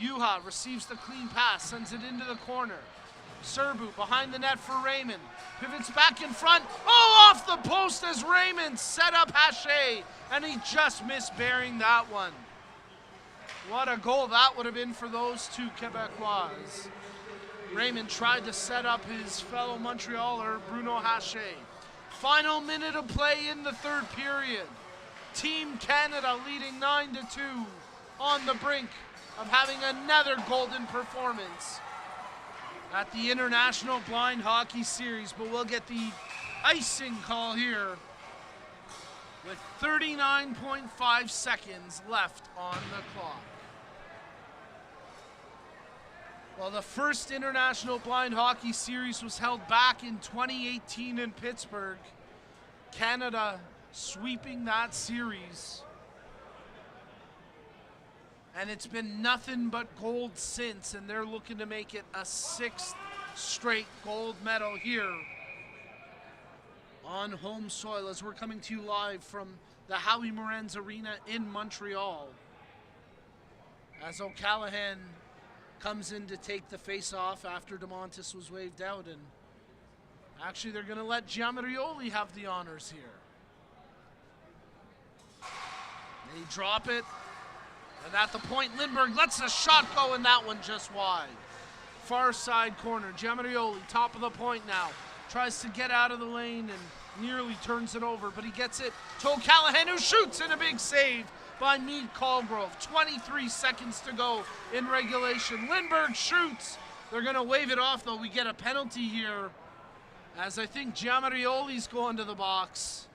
Juha receives the clean pass, sends it into the corner. Serbu behind the net for Raymond. Pivots back in front. Oh, off the post as Raymond set up Haché, and he just missed bearing that one. What a goal that would have been for those two Quebecois. Raymond tried to set up his fellow Montrealer, Bruno Haché. Final minute of play in the third period. Team Canada leading 9-2 on the brink of having another golden performance at the International Blind Hockey Series, but we'll get the icing call here with 39.5 seconds left on the clock. Well, the first International Blind Hockey Series was held back in 2018 in Pittsburgh. Canada sweeping that series. And it's been nothing but gold since, and they're looking to make it a 6th straight gold medal here on home soil as we're coming to you live from the Howie Morenz Arena in Montreal. As O'Callaghan comes in to take the face-off after DeMontis was waved out, and actually they're going to let Giamarioli have the honors here. They drop it. And at the point, Lindbergh lets the shot go, and that one just wide. Far side corner, Giamarioli, top of the point now. Tries to get out of the lane and nearly turns it over, but he gets it to O'Callaghan, who shoots, in a big save by Meade Colgrove. 23 seconds to go in regulation. Lindbergh shoots. They're going to wave it off, though. We get a penalty here, as I think Giamarioli's going to the box.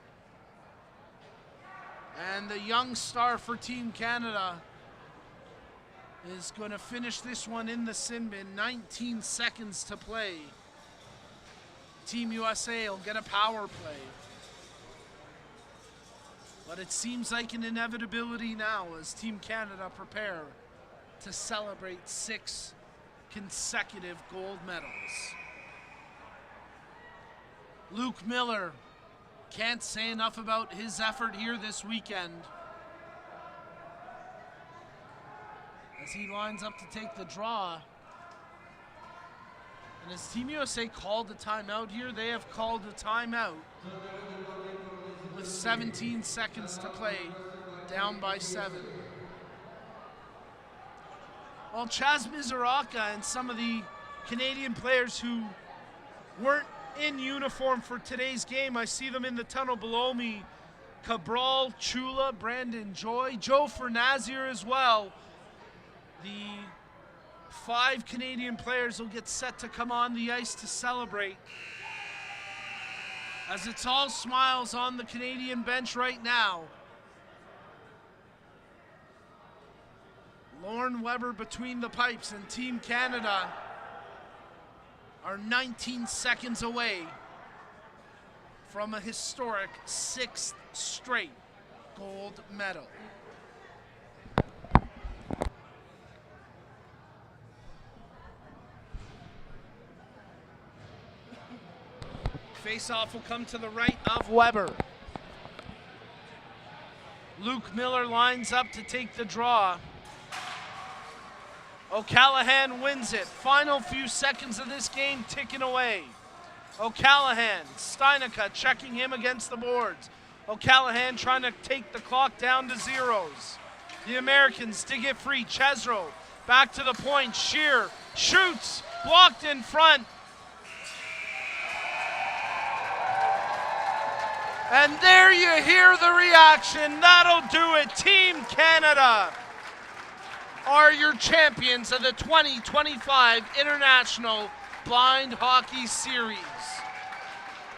And the young star for Team Canada is going to finish this one in the sin bin. 19 seconds to play. Team USA will get a power play. But it seems like an inevitability now as Team Canada prepare to celebrate 6 consecutive gold medals. Luke Miller, can't say enough about his effort here this weekend, as he lines up to take the draw. And as Team USA called a timeout here, they have called a timeout with 17 seconds to play, down by 7. Well, Chaz Mizoraka and some of the Canadian players who weren't in uniform for today's game, I see them in the tunnel below me. Cabral, Chula, Brandon Joy, Joe Fernazier as well. The 5 Canadian players will get set to come on the ice to celebrate, as it's all smiles on the Canadian bench right now. Lauren Weber between the pipes, and Team Canada are 19 seconds away from a historic 6th straight gold medal. Face-off will come to the right of Weber. Luke Miller lines up to take the draw. O'Callaghan wins it. Final few seconds of this game ticking away. O'Callaghan, Steinica checking him against the boards. O'Callaghan trying to take the clock down to zeros. The Americans dig it free. Chesro back to the point. Shear shoots, blocked in front. And there you hear the reaction. That'll do it. Team Canada are your champions of the 2025 International Blind Hockey Series.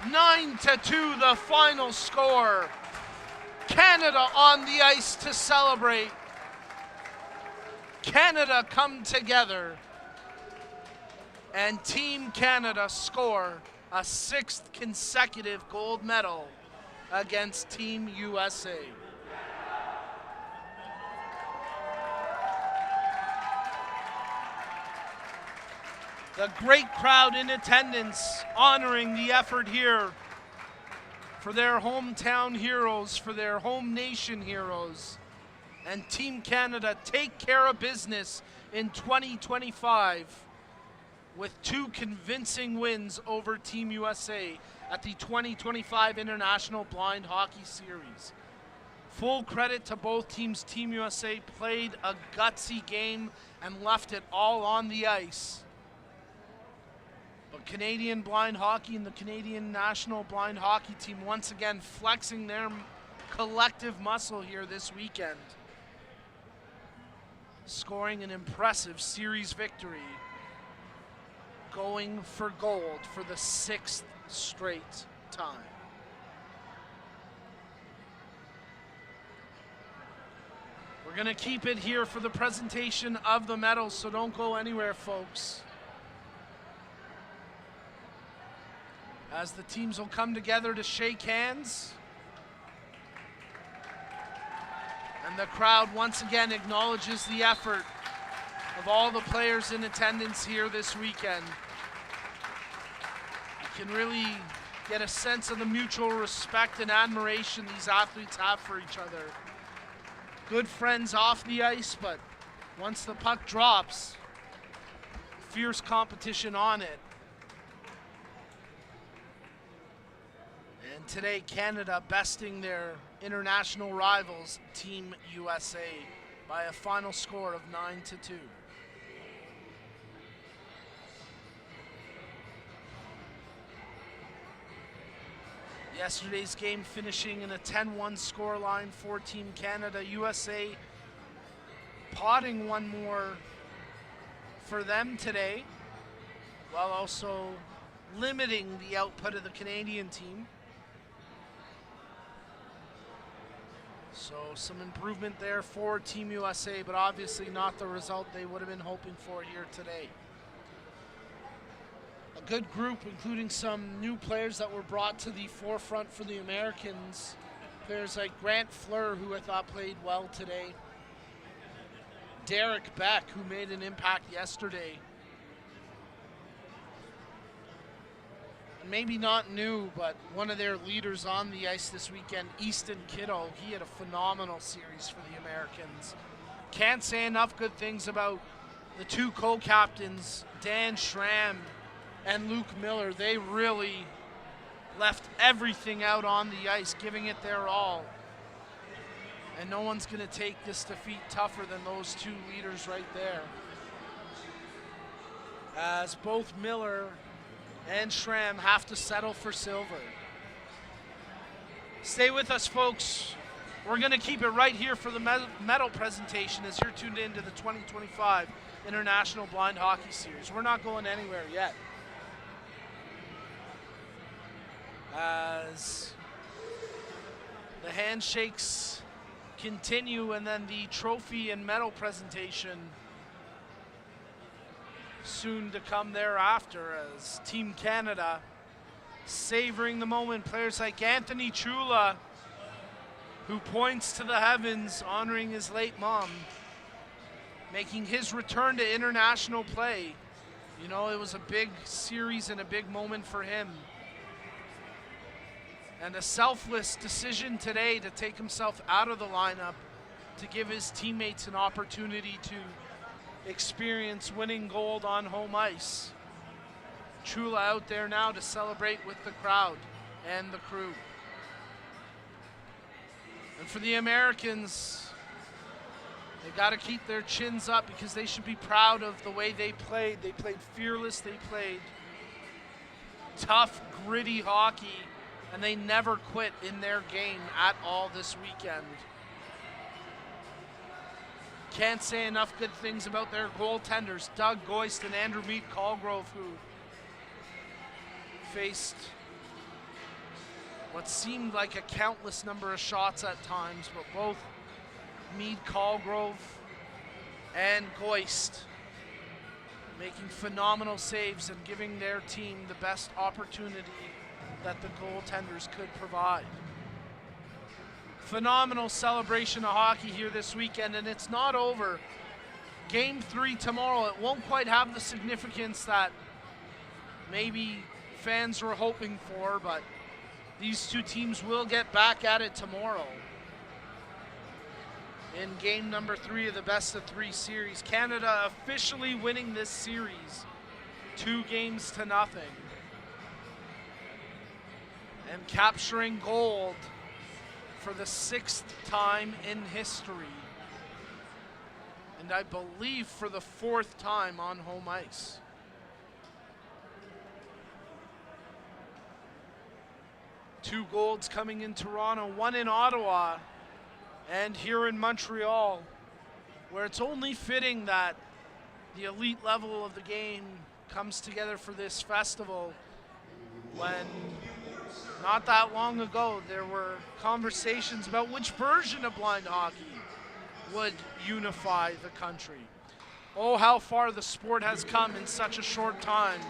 9-2 the final score. Canada on the ice to celebrate. Canada come together, and Team Canada score a 6th consecutive gold medal against Team USA. The great crowd in attendance honoring the effort here for their hometown heroes, for their home nation heroes. And Team Canada take care of business in 2025 with 2 convincing wins over Team USA at the 2025 International Blind Hockey Series. Full credit to both teams. Team USA played a gutsy game and left it all on the ice. But Canadian Blind Hockey and the Canadian National Blind Hockey Team once again flexing their collective muscle here this weekend, scoring an impressive series victory, going for gold for the 6th straight time. We're going to keep it here for the presentation of the medals, so don't go anywhere, folks. As the teams will come together to shake hands. And the crowd once again acknowledges the effort of all the players in attendance here this weekend. You can really get a sense of the mutual respect and admiration these athletes have for each other. Good friends off the ice, but once the puck drops, fierce competition on it. And today, Canada besting their international rivals, Team USA, by a final score of 9-2. Yesterday's game finishing in a 10-1 scoreline for Team Canada. USA potting one more for them today, while also limiting the output of the Canadian team. So some improvement there for Team USA, but obviously not the result they would have been hoping for here today. A good group, including some new players that were brought to the forefront for the Americans. Players like Grant Fleur, who I thought played well today. Derek Beck, who made an impact yesterday. Maybe not new, but one of their leaders on the ice this weekend, Easton Kiddo. He had a phenomenal series for the Americans. Can't say enough good things about the 2 co-captains, Dan Schramm and Luke Miller. They really left everything out on the ice, giving it their all. And no one's going to take this defeat tougher than those 2 leaders right there. As both Miller and Schramm have to settle for silver. Stay with us, folks. We're going to keep it right here for the medal presentation as you're tuned in to the 2025 International Blind Hockey Series. We're not going anywhere yet. As the handshakes continue, and then the trophy and medal presentation soon to come thereafter, as Team Canada savoring the moment. Players like Anthony Chula, who points to the heavens, honoring his late mom, making his return to international play. You know, it was a big series and a big moment for him. And a selfless decision today to take himself out of the lineup to give his teammates an opportunity to experience winning gold on home ice. Chula out there now to celebrate with the crowd and the crew. And for the Americans, they got to keep their chins up because they should be proud of the way they played. They played fearless, they played tough, gritty hockey, and they never quit in their game at all this weekend. Can't say enough good things about their goaltenders, Doug Goist and Andrew Mead Colgrove, who faced what seemed like a countless number of shots at times, but both Mead Colgrove and Goist making phenomenal saves and giving their team the best opportunity that the goaltenders could provide. Phenomenal celebration of hockey here this weekend, and it's not over. Game 3 tomorrow, it won't quite have the significance that maybe fans were hoping for, but these 2 teams will get back at it tomorrow in game number 3 of the best of 3 series. Canada officially winning this series 2-0. And capturing gold for the 6th time in history. And I believe for the 4th time on home ice. Two golds coming in Toronto, one in Ottawa, and here in Montreal, where it's only fitting that the elite level of the game comes together for this festival, when not that long ago there were conversations about which version of blind hockey would unify the country. Oh, how far the sport has come in such a short time.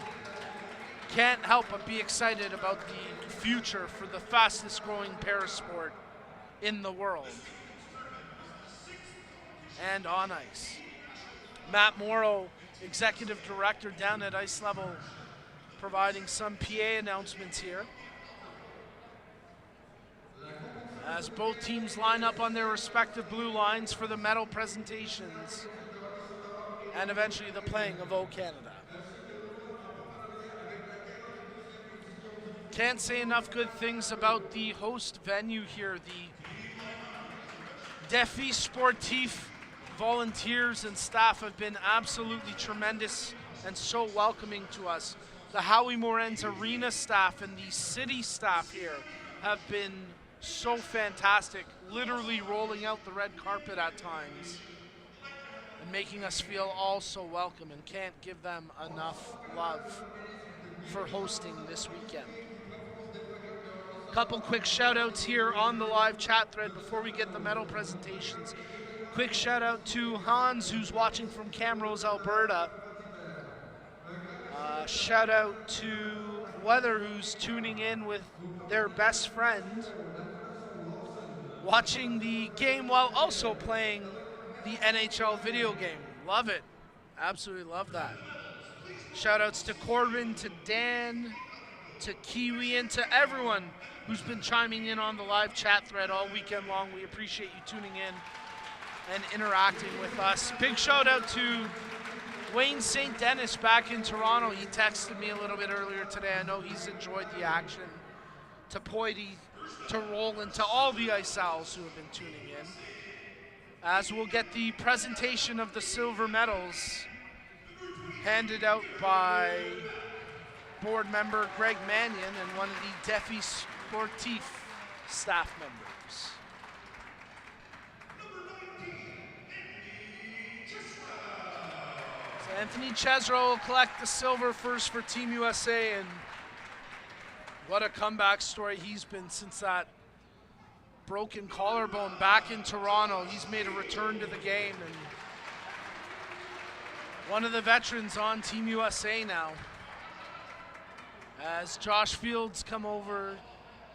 Can't help but be excited about the future for the fastest growing parasport in the world. And on ice. Matt Morrow, Executive Director down at ice level, providing some PA announcements here. As both teams line up on their respective blue lines for the medal presentations and eventually the playing of O Canada. Can't say enough good things about the host venue here. The Défi Sportif volunteers and staff have been absolutely tremendous and so welcoming to us. The Howie Morenz Arena staff and the city staff here have been so fantastic, literally rolling out the red carpet at times and making us feel all so welcome, and can't give them enough love for hosting this weekend. Couple quick shout outs here on the live chat thread before we get the medal presentations. Quick shout out to Hans, who's watching from Camrose, Alberta. Shout out to Weather, who's tuning in with their best friend, watching the game while also playing the NHL video game. Love it. Absolutely love that. Shout outs to Corbin, to Dan, to Kiwi, and to everyone who's been chiming in on the live chat thread all weekend long. We appreciate you tuning in and interacting with us. Big shout out to Wayne St. Dennis back in Toronto. He texted me a little bit earlier today. I know he's enjoyed the action. To Poity, to Roland, to all the Ice Owls who have been tuning in. As we'll get the presentation of the silver medals handed out by board member Greg Mannion and one of the Défi Sportif staff members. So Anthony Chesro will collect the silver first for Team USA, and what a comeback story he's been since that broken collarbone back in Toronto. He's made a return to the game, and one of the veterans on Team USA now. As Josh Fields come over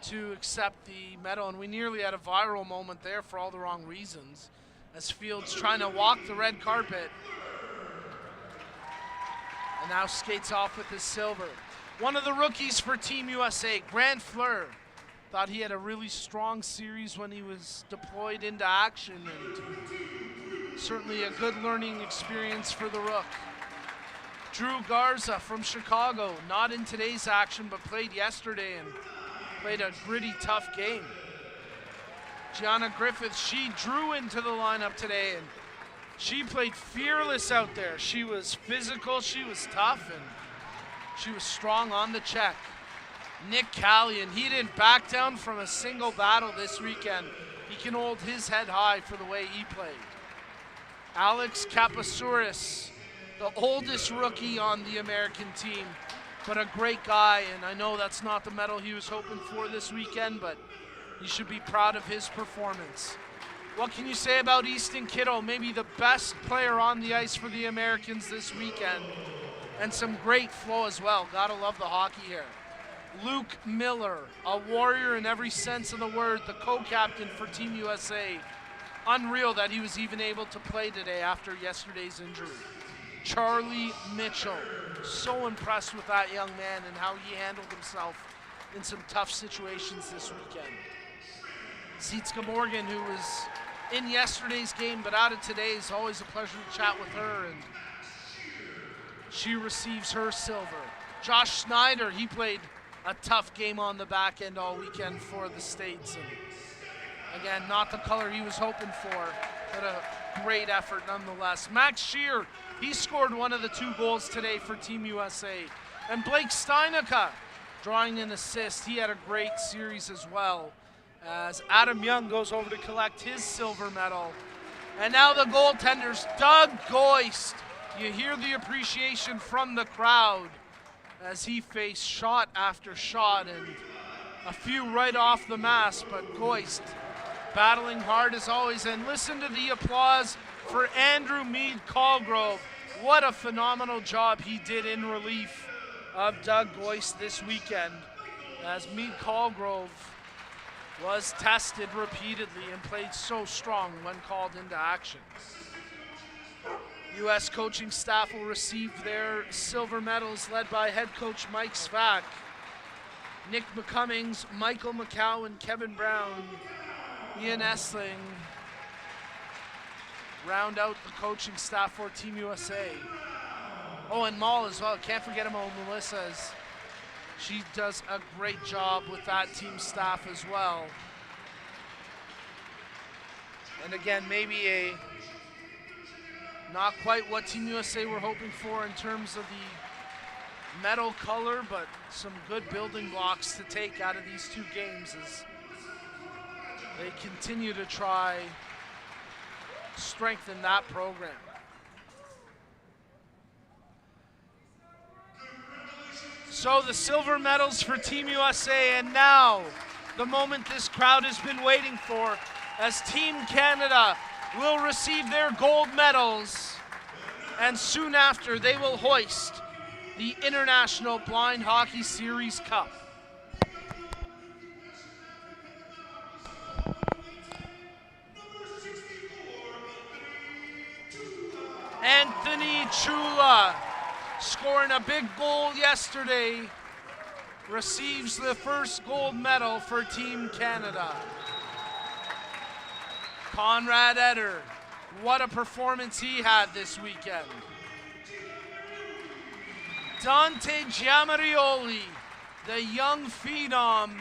to accept the medal, and we nearly had a viral moment there for all the wrong reasons, as Fields trying to walk the red carpet and now skates off with his silver. One of the rookies for Team USA, Grant Fleur, thought he had a really strong series when he was deployed into action, and certainly a good learning experience for the Rook. Drew Garza from Chicago, not in today's action, but played yesterday and played a gritty, tough game. Gianna Griffith, she drew into the lineup today, and she played fearless out there. She was physical, she was tough, and she was strong on the check. Nick Callion, he didn't back down from a single battle this weekend. He can hold his head high for the way he played. Alex Kapasouris, the oldest rookie on the American team, but a great guy, and I know that's not the medal he was hoping for this weekend, but he should be proud of his performance. What can you say about Easton Kittle? Maybe the best player on the ice for the Americans this weekend, and some great flow as well. Gotta love the hockey here. Luke Miller, a warrior in every sense of the word, the co-captain for Team USA. Unreal that he was even able to play today after yesterday's injury. Charlie Mitchell, so impressed with that young man and how he handled himself in some tough situations this weekend. Zitska Morgan, who was in yesterday's game but out of today's, always a pleasure to chat with her. And She receives her silver. Josh Schneider, he played a tough game on the back end all weekend for the States. And again, not the color he was hoping for, but a great effort nonetheless. Max Scheer, he scored one of the 2 goals today for Team USA. And Blake Steinica drawing an assist. He had a great series as well, as Adam Young goes over to collect his silver medal. And now the goaltenders, Doug Goist. You hear the appreciation from the crowd as he faced shot after shot, and a few right off the mask, but Goist battling hard as always. And listen to the applause for Andrew Mead Colgrove. What a phenomenal job he did in relief of Doug Goist this weekend, as Mead Colgrove was tested repeatedly and played so strong when called into action. U.S. coaching staff will receive their silver medals, led by head coach Mike Svak. Nick McCummings, Michael McCowan, Kevin Brown, Ian Essling round out the coaching staff for Team USA. Oh, and Maul as well. Can't forget about Melissa, as she does a great job with that team staff as well. And again, maybe not quite what Team USA were hoping for in terms of the medal color, but some good building blocks to take out of these 2 games as they continue to try strengthen that program. So the silver medals for Team USA, and now the moment this crowd has been waiting for, as Team Canada will receive their gold medals, and soon after they will hoist the International Blind Hockey Series Cup. Anthony Chula, scoring a big goal yesterday, receives the first gold medal for Team Canada. Conrad Eder, what a performance he had this weekend. Dante Giamarioli, the young phenom,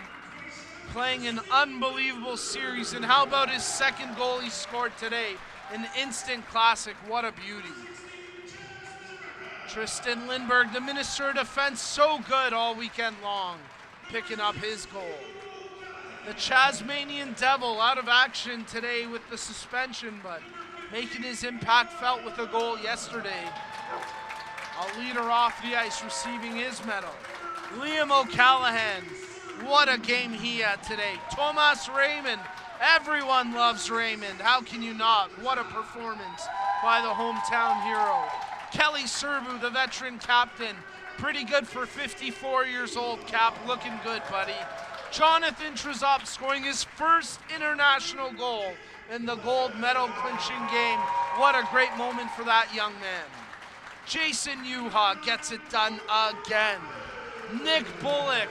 playing an unbelievable series. And how about his second goal he scored today? An instant classic, what a beauty. Tristan Lindbergh, the Minister of Defense, so good all weekend long, picking up his goal. The Tasmanian Devil out of action today with the suspension, but making his impact felt with a goal yesterday. A leader off the ice receiving his medal. Liam O'Callaghan, what a game he had today. Thomas Raymond, everyone loves Raymond. How can you not? What a performance by the hometown hero. Kelly Serbu, the veteran captain, pretty good for 54 years old, Cap, looking good, buddy. Jonathan Trezop scoring his first international goal in the gold medal clinching game. What a great moment for that young man. Jason Yuha gets it done again. Nick Bullock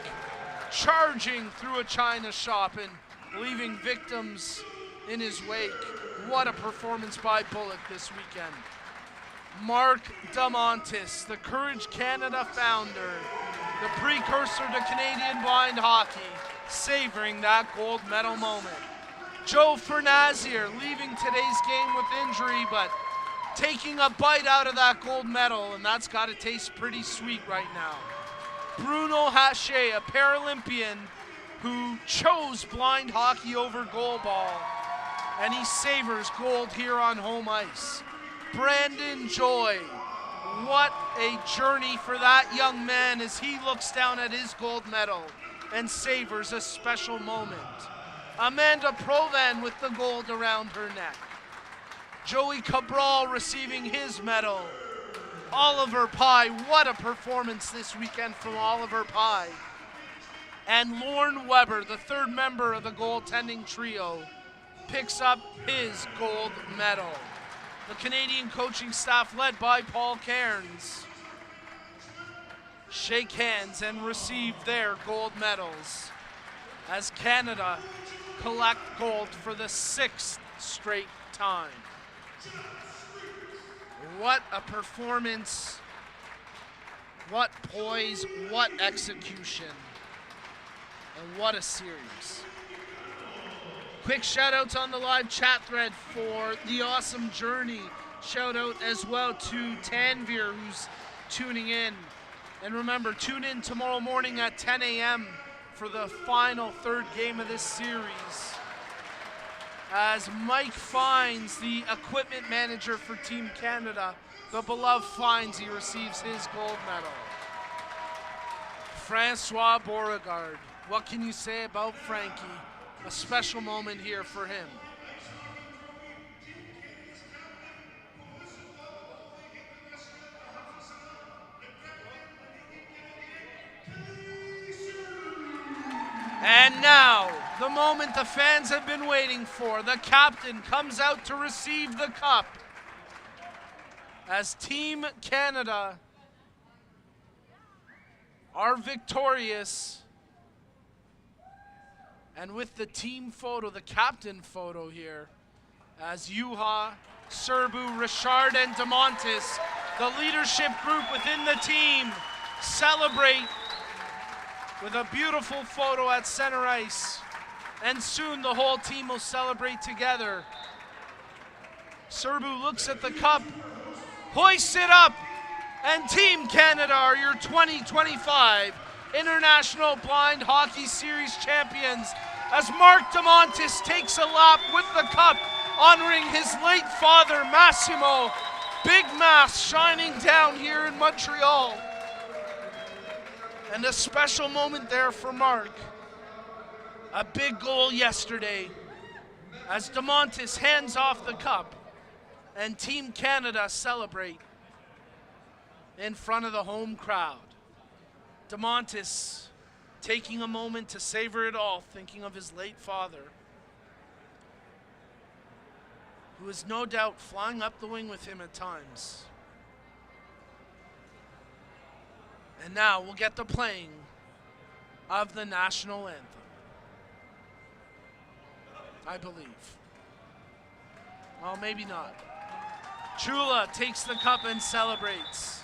charging through a china shop and leaving victims in his wake. What a performance by Bullock this weekend. Mark Damontis, the Courage Canada founder, the precursor to Canadian blind hockey, savoring that gold medal moment. Joe Fernazier leaving today's game with injury, but taking a bite out of that gold medal, and that's got to taste pretty sweet right now. Bruno Haché, a Paralympian who chose blind hockey over goalball, and he savors gold here on home ice. Brandon Joy, what a journey for that young man as he looks down at his gold medal and savors a special moment. Amanda Provan with the gold around her neck. Joey Cabral receiving his medal. Oliver Pye, what a performance this weekend from Oliver Pye. And Lorne Weber, the third member of the goaltending trio, picks up his gold medal. The Canadian coaching staff, led by Paul Cairns, shake hands and receive their gold medals as Canada collect gold for the 6th straight time. What a performance What poise, what execution, and what a series. Quick shout outs on the live chat thread for the awesome journey. Shout out as well to Tanvir, who's tuning in. And remember, tune in tomorrow morning at 10 a.m. for the final third game of this series, as Mike Fines, the equipment manager for Team Canada, the beloved Fines, he receives his gold medal. Francois Beauregard, what can you say about Frankie? A special moment here for him. And now, the moment the fans have been waiting for. The captain comes out to receive the cup as Team Canada are victorious. And with the team photo, the captain photo here, as Juha, Serbu, Richard, and DeMontis, the leadership group within the team, celebrate with a beautiful photo at center ice. And soon the whole team will celebrate together. Serbu looks at the cup, hoists it up, and Team Canada are your 2025 International Blind Hockey Series champions, as Mark DeMontis takes a lap with the cup, honoring his late father, Massimo. Big Mass shining down here in Montreal. And a special moment there for Mark. A big goal yesterday as DeMontis hands off the cup and Team Canada celebrate in front of the home crowd. DeMontis taking a moment to savor it all, thinking of his late father, who is no doubt flying up the wing with him at times. And now we'll get the playing of the national anthem, I believe. Well, maybe not. Chula takes the cup and celebrates.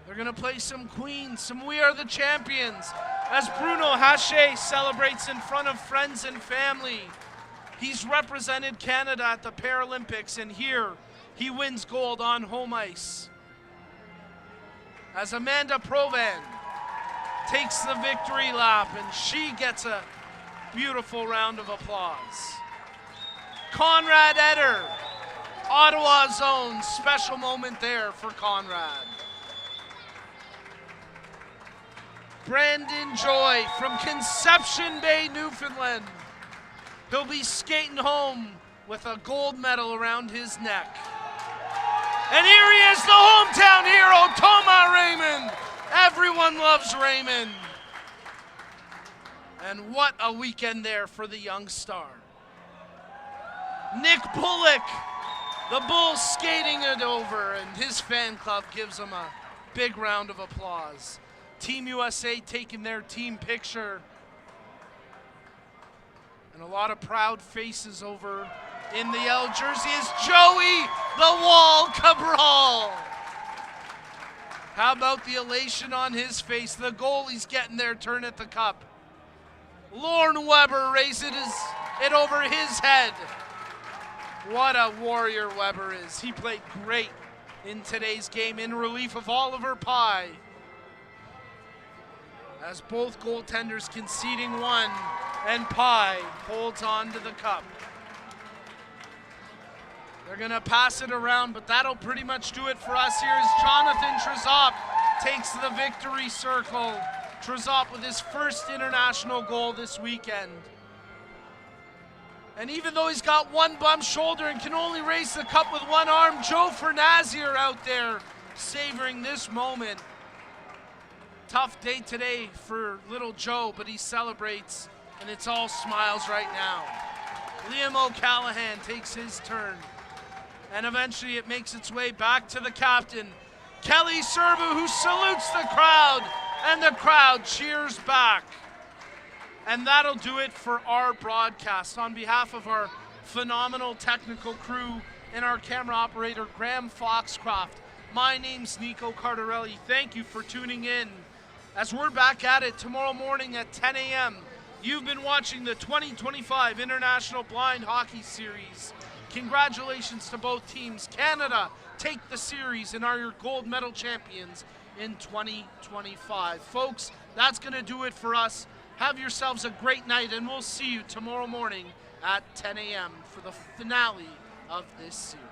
They're gonna play some Queen, some We Are the Champions, as Bruno Haché celebrates in front of friends and family. He's represented Canada at the Paralympics, and here he wins gold on home ice. As Amanda Provan takes the victory lap, and she gets a beautiful round of applause. Conrad Eder, Ottawa's own, special moment there for Conrad. Brandon Joy from Conception Bay, Newfoundland. He'll be skating home with a gold medal around his neck. And here he is, the hometown hero, Thomas Raymond. Everyone loves Raymond. And what a weekend there for the young star. Nick Bullock, the Bulls skating it over, and his fan club gives him a big round of applause. Team USA taking their team picture. And a lot of proud faces over in the yellow jersey is Joey the Wall Cabral. How about the elation on his face? The goalie's getting their turn at the cup. Lorne Weber raises it over his head. What a warrior Weber is. He played great in today's game in relief of Oliver Pye, as both goaltenders conceding one, and Pye holds on to the cup. They're gonna pass it around, but that'll pretty much do it for us. Here is Jonathan Trezop takes the victory circle. Trezop with his first international goal this weekend. And even though he's got one bum shoulder and can only raise the cup with one arm, Joe Fernazier out there savoring this moment. Tough day today for little Joe, but he celebrates, and it's all smiles right now. Liam O'Callaghan takes his turn, and eventually it makes its way back to the captain, Kelly Serbu, who salutes the crowd, and the crowd cheers back. And that'll do it for our broadcast. On behalf of our phenomenal technical crew and our camera operator, Graham Foxcroft, My name's Nico Cardarelli. Thank you for tuning in. As we're back at it tomorrow morning at 10 a.m., you've been watching the 2025 International Blind Hockey Series. Congratulations to both teams. Canada take the series and are your gold medal champions in 2025. Folks, that's going to do it for us. Have yourselves a great night, and we'll see you tomorrow morning at 10 a.m. for the finale of this series.